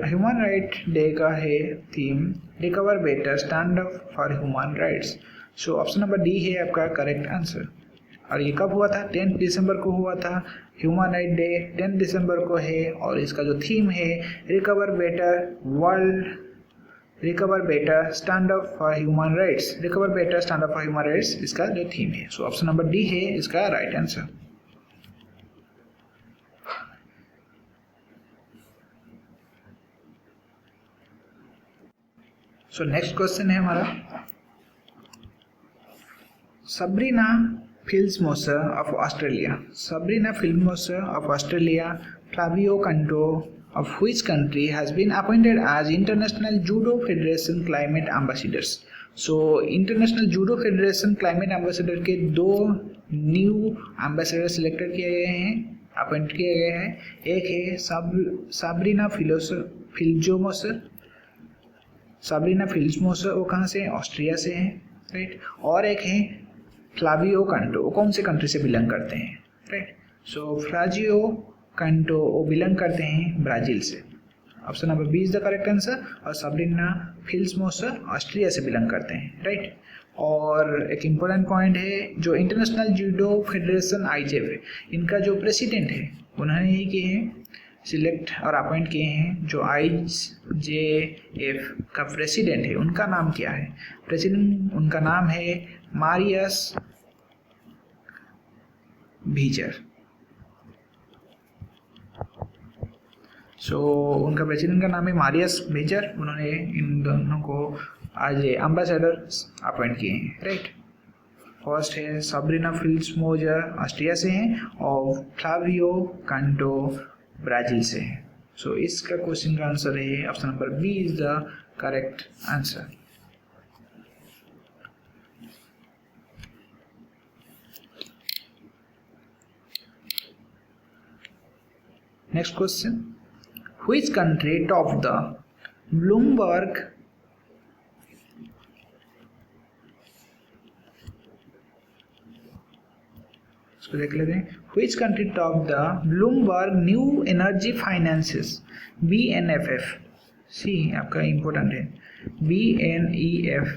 human right day का है theme recover better stand up for human rights. So option number D है आपका करेक्ट आंसर। और ये कब हुआ था? 10 दिसंबर को हुआ था। ह्यूमन राइट डे 10 दिसंबर को है और इसका जो थीम है recover better world, recover better stand up for human rights, recover better stand up for human rights इसका जो थीम है। सो ऑप्शन नंबर डी है इसका right answer. So next question है हमारा, Sabrina Filmosa of Australia, Sabrina Filmosa of Australia, Flavio Canto of which country has been appointed as International Judo Federation Climate Ambassadors। So International Judo Federation Climate Ambassador के 2 new ambassador selected किए गए हैं, appoint किए गए हैं। एक है साब्रीना फिल्मोसा, साब्रीना फिल्मोसा वो कहाँ से? ऑस्ट्रिया से है, राइट। और एक है फ्लावियो कंटो, वो कौन से कंट्री से बिलोंग करते हैं, राइट। सो फ्लावियो कंटो वो बिलोंग करते हैं ब्राज़ील से। Option number B is the correct answer. और साब्रीना फिल्मोसा ऑस्ट्रिया से बिलोंग करते हैं, राइट। और एक इम्पोर्टेंट पॉइंट है, जो इंटरनेशनल जूडो फेडरेशन IJF है, इनका जो प्रेसिडेंट है उन्होंने ही किए हैं सिलेक्ट और अपॉइंट किए हैं। जो IJF का प्रेसिडेंट है उनका नाम क्या है? प्रेसिडेंट उनका नाम है मारियस भीजर। उनका प्रेसिडेंट का नाम है मारियस भीजर। उन्होंने इन दोनों को आज एम्बेसडर अपॉइंट किए हैं, राइट। फर्स्ट है साब्रीना फिल्मोसा ऑस्ट्रिया से हैं और फ्लावियो कंटो ब्राज़ील से हैं। सो इसका क्वेश्चन का आंसर है option number B is the correct answer. Next question, which country topped the Bloomberg इसको देख लेते हैं। Which country topped the Bloomberg New Energy Finances BNFF? सी आपका इम्पोर्टेंट है, BNEF,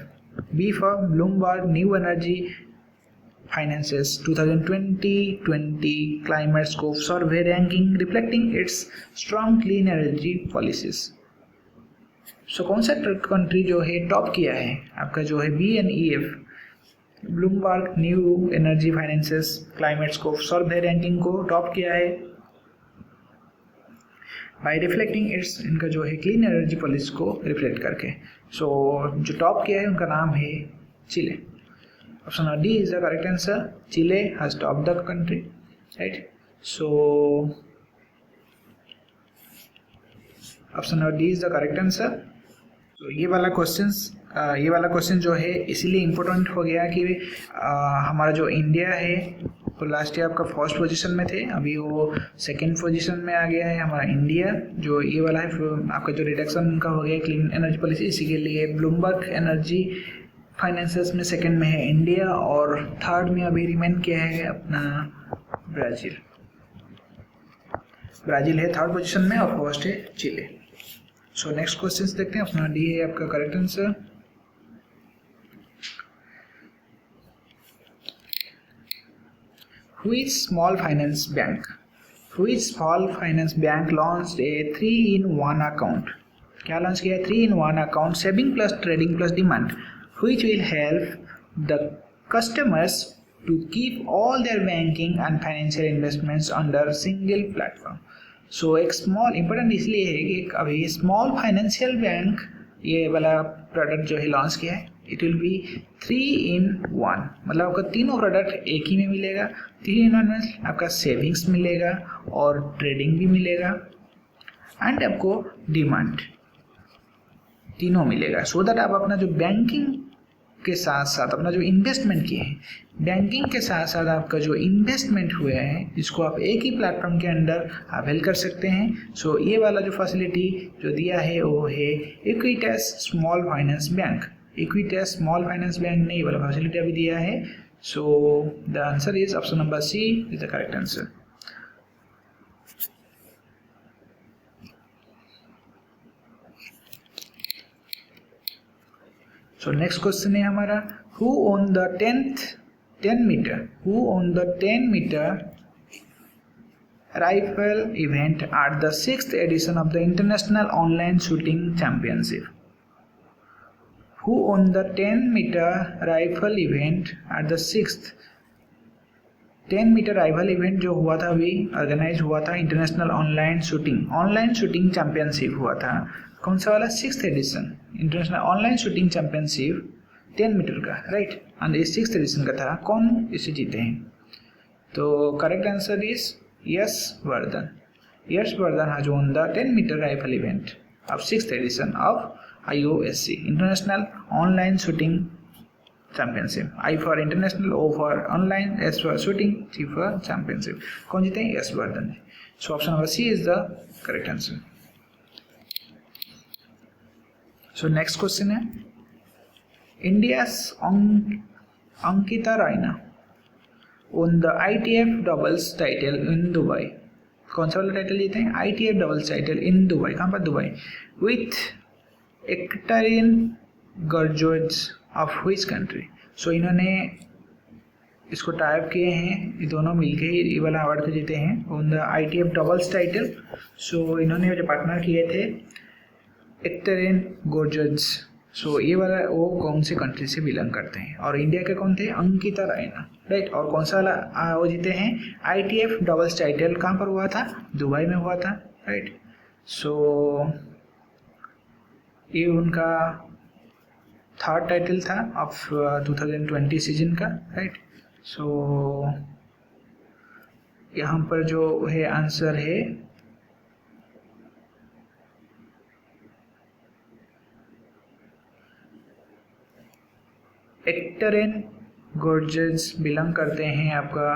B for Bloomberg New Energy Finances 2020 Climate Scope Survey Ranking reflecting its strong clean energy policies। सो कौन सा country जो है टॉप किया है? आपका जो है BNEF Bloomberg new energy finances climate scope survey ranking को टॉप किया है बाय रिफ्लेक्टिंग इट्स, इनका जो है क्लीन एनर्जी पॉलिसी को रिफ्लेक्ट करके। सो जो टॉप किया है उनका नाम है चिले। Option D is the correct answer. Chile has topped the country, right? So option D is the correct answer. So ये वाला क्वेश्चन जो है इसीलिए इम्पोर्टेंट हो गया कि हमारा जो इंडिया है वो लास्ट ईयर आपका फर्स्ट पोजीशन में थे, अभी वो सेकंड पोजीशन में आ गया है हमारा इंडिया। जो ये वाला है आपका जो रिडक्शन उनका हो गया क्लीन एनर्जी पॉलिसी, इसी के लिए ब्लूमबर्ग एनर्जी फाइनेंसेस में सेकंड में है इंडिया और थर्ड में अभी रिमेन किया है अपना ब्राज़ील। ब्राज़ील है थर्ड पोजीशन में और फर्स्ट है चिले। सो नेक्स्ट क्वेश्चन देखते हैं। अपना डी है आपका correct answer. Which small finance bank launched a 3-in-1 account? क्या लॉन्च किया? 3-in-1 account, saving plus trading plus demand, which will help the customers to keep all their banking and financial investments under single platform। सो एक small important इसलिए है कि अभी small financial bank ये वाला product जो है लॉन्च किया है, इट विल बी 3-in-1, मतलब आपका तीनों प्रोडक्ट एक ही में मिलेगा। 3-in-1 में आपका सेविंग्स मिलेगा और ट्रेडिंग भी मिलेगा एंड आपको डिमांड तीनों मिलेगा, सो दैट आप अपना जो बैंकिंग के साथ साथ अपना जो इन्वेस्टमेंट किए हैं, बैंकिंग के साथ साथ आपका जो इन्वेस्टमेंट हुआ है जिसको आप एक ही प्लेटफॉर्म के अंदर अवेल कर सकते हैं। सो ये वाला जो फैसिलिटी जो दिया है वो है Equitas small finance bank, equity small finance bank ने ये वाला फैसिलिटी अभी दिया है. So the answer is option number C is the correct answer. So next question है हमारा, who owned the 10 meter rifle event at the 6th edition of the International Online Shooting Championship? Who owned the 10-meter rifle event at the 6th 10-meter rifle event जो हुआ था अभी organise हुआ था international online shooting championship हुआ था. कौन सा वाला? 6th edition international online shooting championship 10 meter का, राइट. एंड ये 6th एडिशन का था. कौन इसे जीते हैं? तो correct answer is Yash Vardhan. Yash Vardhan has won the 10-meter rifle event of 6th edition of IOSC International Online Shooting Championship. I for international, O for online, S for shooting, T for championship. कौन जीते हैं? Yash Vardhan. So option number C is the correct answer. So next question है, India's Ankita Raina won the ITF doubles title in Dubai. कौन सा वाला title जीते हैं? ITF doubles title in Dubai. कहाँ पर? Dubai. With Ekterin Georgios of which country? सो इन्होंने इसको टाइप किए हैं, ये दोनों मिलके ये वाला अवार्ड को जीते हैं on the ITF doubles title. So इन्होंने जो पार्टनर किए थे एक्टेरिन गोर्जियस. सो ये वाला वो कौन से कंट्री से बिलोंग करते हैं? और इंडिया के कौन थे? अंकिता रायना, राइट. और कौन सा वाला वो जीते हैं? ITF doubles title. कहाँ पर हुआ था? दुबई में हुआ था, राइट. सो ये उनका 3rd टाइटल था ऑफ 2020 सीजन का, राइट. सो यहाँ पर जो है आंसर है एक्टेरिन गोर्जियस बिलोंग करते हैं आपका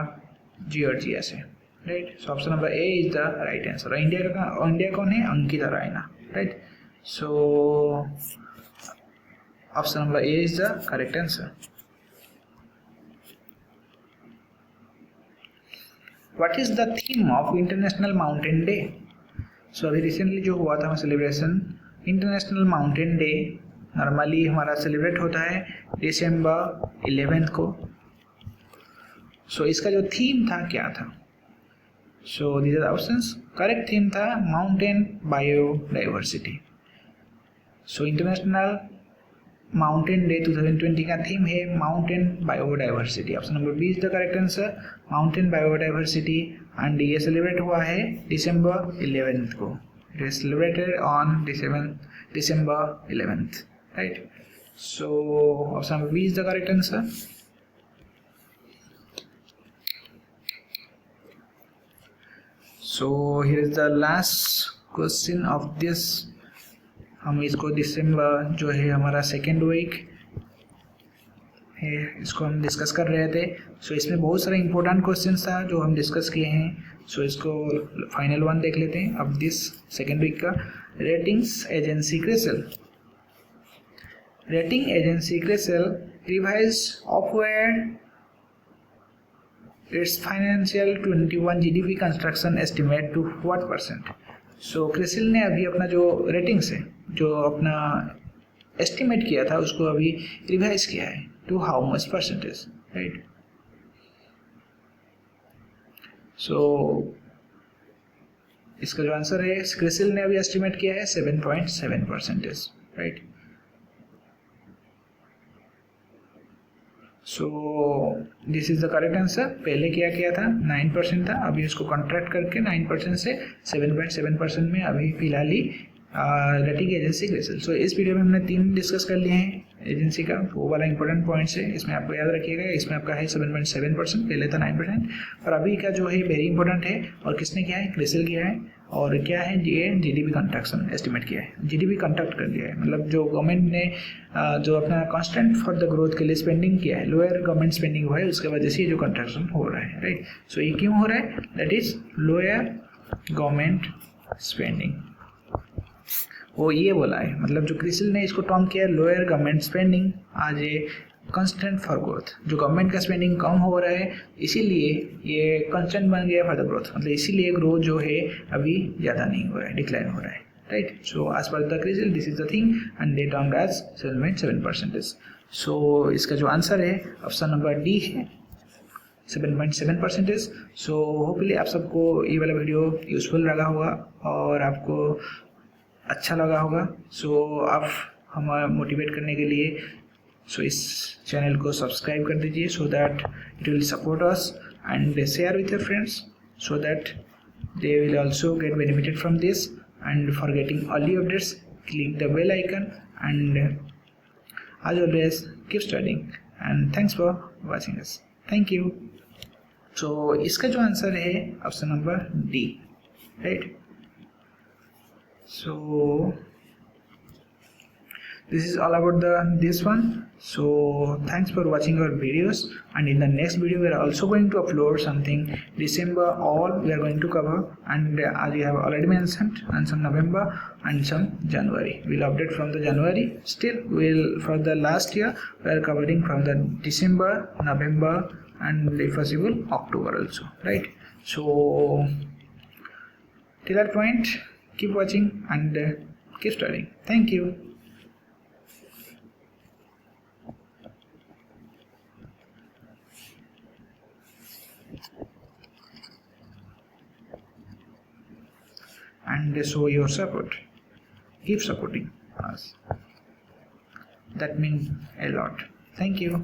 जॉर्जिया से, right. So option number A is the right answer. India कौन है? Ankita Raina, right. So option number A is the correct answer. What is the theme of international mountain day? So अभी recently जो हुआ था celebration international mountain day, normally हमारा celebrate होता है December 11 को. सो इसका जो थीम था क्या था? So these are the options. Correct theme था mountain biodiversity. So international mountain day 2020 का थीम है mountain biodiversity. Option number B is the correct answer, mountain biodiversity. And ये सेलिब्रेट हुआ है December 11 को. It is celebrated on December 11th, right. So option B is the correct answer. So here is the last question of this. हम इसको दिसंबर जो है हमारा 2nd week है, इसको हम डिस्कस कर रहे थे. सो इसमें बहुत सारे इंपॉर्टेंट क्वेश्चंस था जो हम डिस्कस किए हैं. सो इसको फाइनल वन देख लेते हैं अब दिस 2nd वीक का. Ratings agency CRISIL revised upward its financial 21 GDP construction estimate to what %? सो क्रिसिल ने अभी अपना जो रेटिंग्स है, जो अपना एस्टिमेट किया था, उसको अभी रिवाइज किया है to how much %, right. So इसका जो आंसर है, क्रिसिल ने अभी एस्टिमेट किया है 7.7%, right. So this is the correct answer. पहले क्या था? 9% था, अभी उसको कॉन्ट्रैक्ट करके 9% से 7.7% में अभी फिलहाल ही रेटिंग एजेंसी क्रिसिल. सो इस वीडियो में हमने 3 डिस्कस कर लिए हैं एजेंसी का. वो वाला इंपॉर्टेंट पॉइंट्स है, इसमें आपको याद रखिएगा. इसमें आपका है 7.7%, पहले था 9%, और अभी का जो है वेरी इंपॉर्टेंट है. और किसने किया है? क्रिसिल किया है. और क्या है? ये GDP कंट्रैक्शन एस्टिमेट किया है, GDP कंडक्ट कर दिया है. मतलब जो गवर्नमेंट ने जो अपना कांस्टेंट फॉर द ग्रोथ के लिए स्पेंडिंग किया है, लोअर गवर्नमेंट स्पेंडिंग हुआ है, उसके वजह से ये जो कंट्रैक्शन हो रहा है, राइट. सो ये क्यों हो रहा है? That is lower government spending. वो ये बोला है, मतलब जो क्रिसिल ने इसको टर्म किया लोअर गवर्नमेंट स्पेंडिंग आज ए कंस्टेंट फॉर ग्रोथ, जो गवर्नमेंट का स्पेंडिंग कम हो रहा है इसीलिए ये कंस्टेंट बन गया फॉर द ग्रोथ, मतलब इसीलिए ग्रोथ जो है अभी ज़्यादा नहीं हो रहा है, डिक्लाइन हो रहा है, right. So as per the CRISIL this is the thing and they termed as 7.7%। So इसका जो आंसर है ऑप्शन नंबर डी है 7.7%। सो होपफुली आप सबको ये वाला वीडियो यूजफुल लगा होगा और आपको अच्छा लगा होगा। सो आप हमें मोटिवेट करने के लिए इस चैनल को सब्सक्राइब कर दीजिए so that it will support us and share with your friends so that they will also get benefited from this, and for getting early updates click the bell icon, and as always keep studying and thanks for watching us. Thank you. So इसका जो answer है option number D, right. So this is all about this one. So thanks for watching our videos, and in the next video we are also going to upload something December all we are going to cover, and as you have already mentioned, and some November and some January. We'll update from the January. Still we'll for the last year we are covering from the December, November and if possible October also, right? So till that point keep watching and keep studying. Thank you. And show your support. Keep supporting us. That means a lot. Thank you.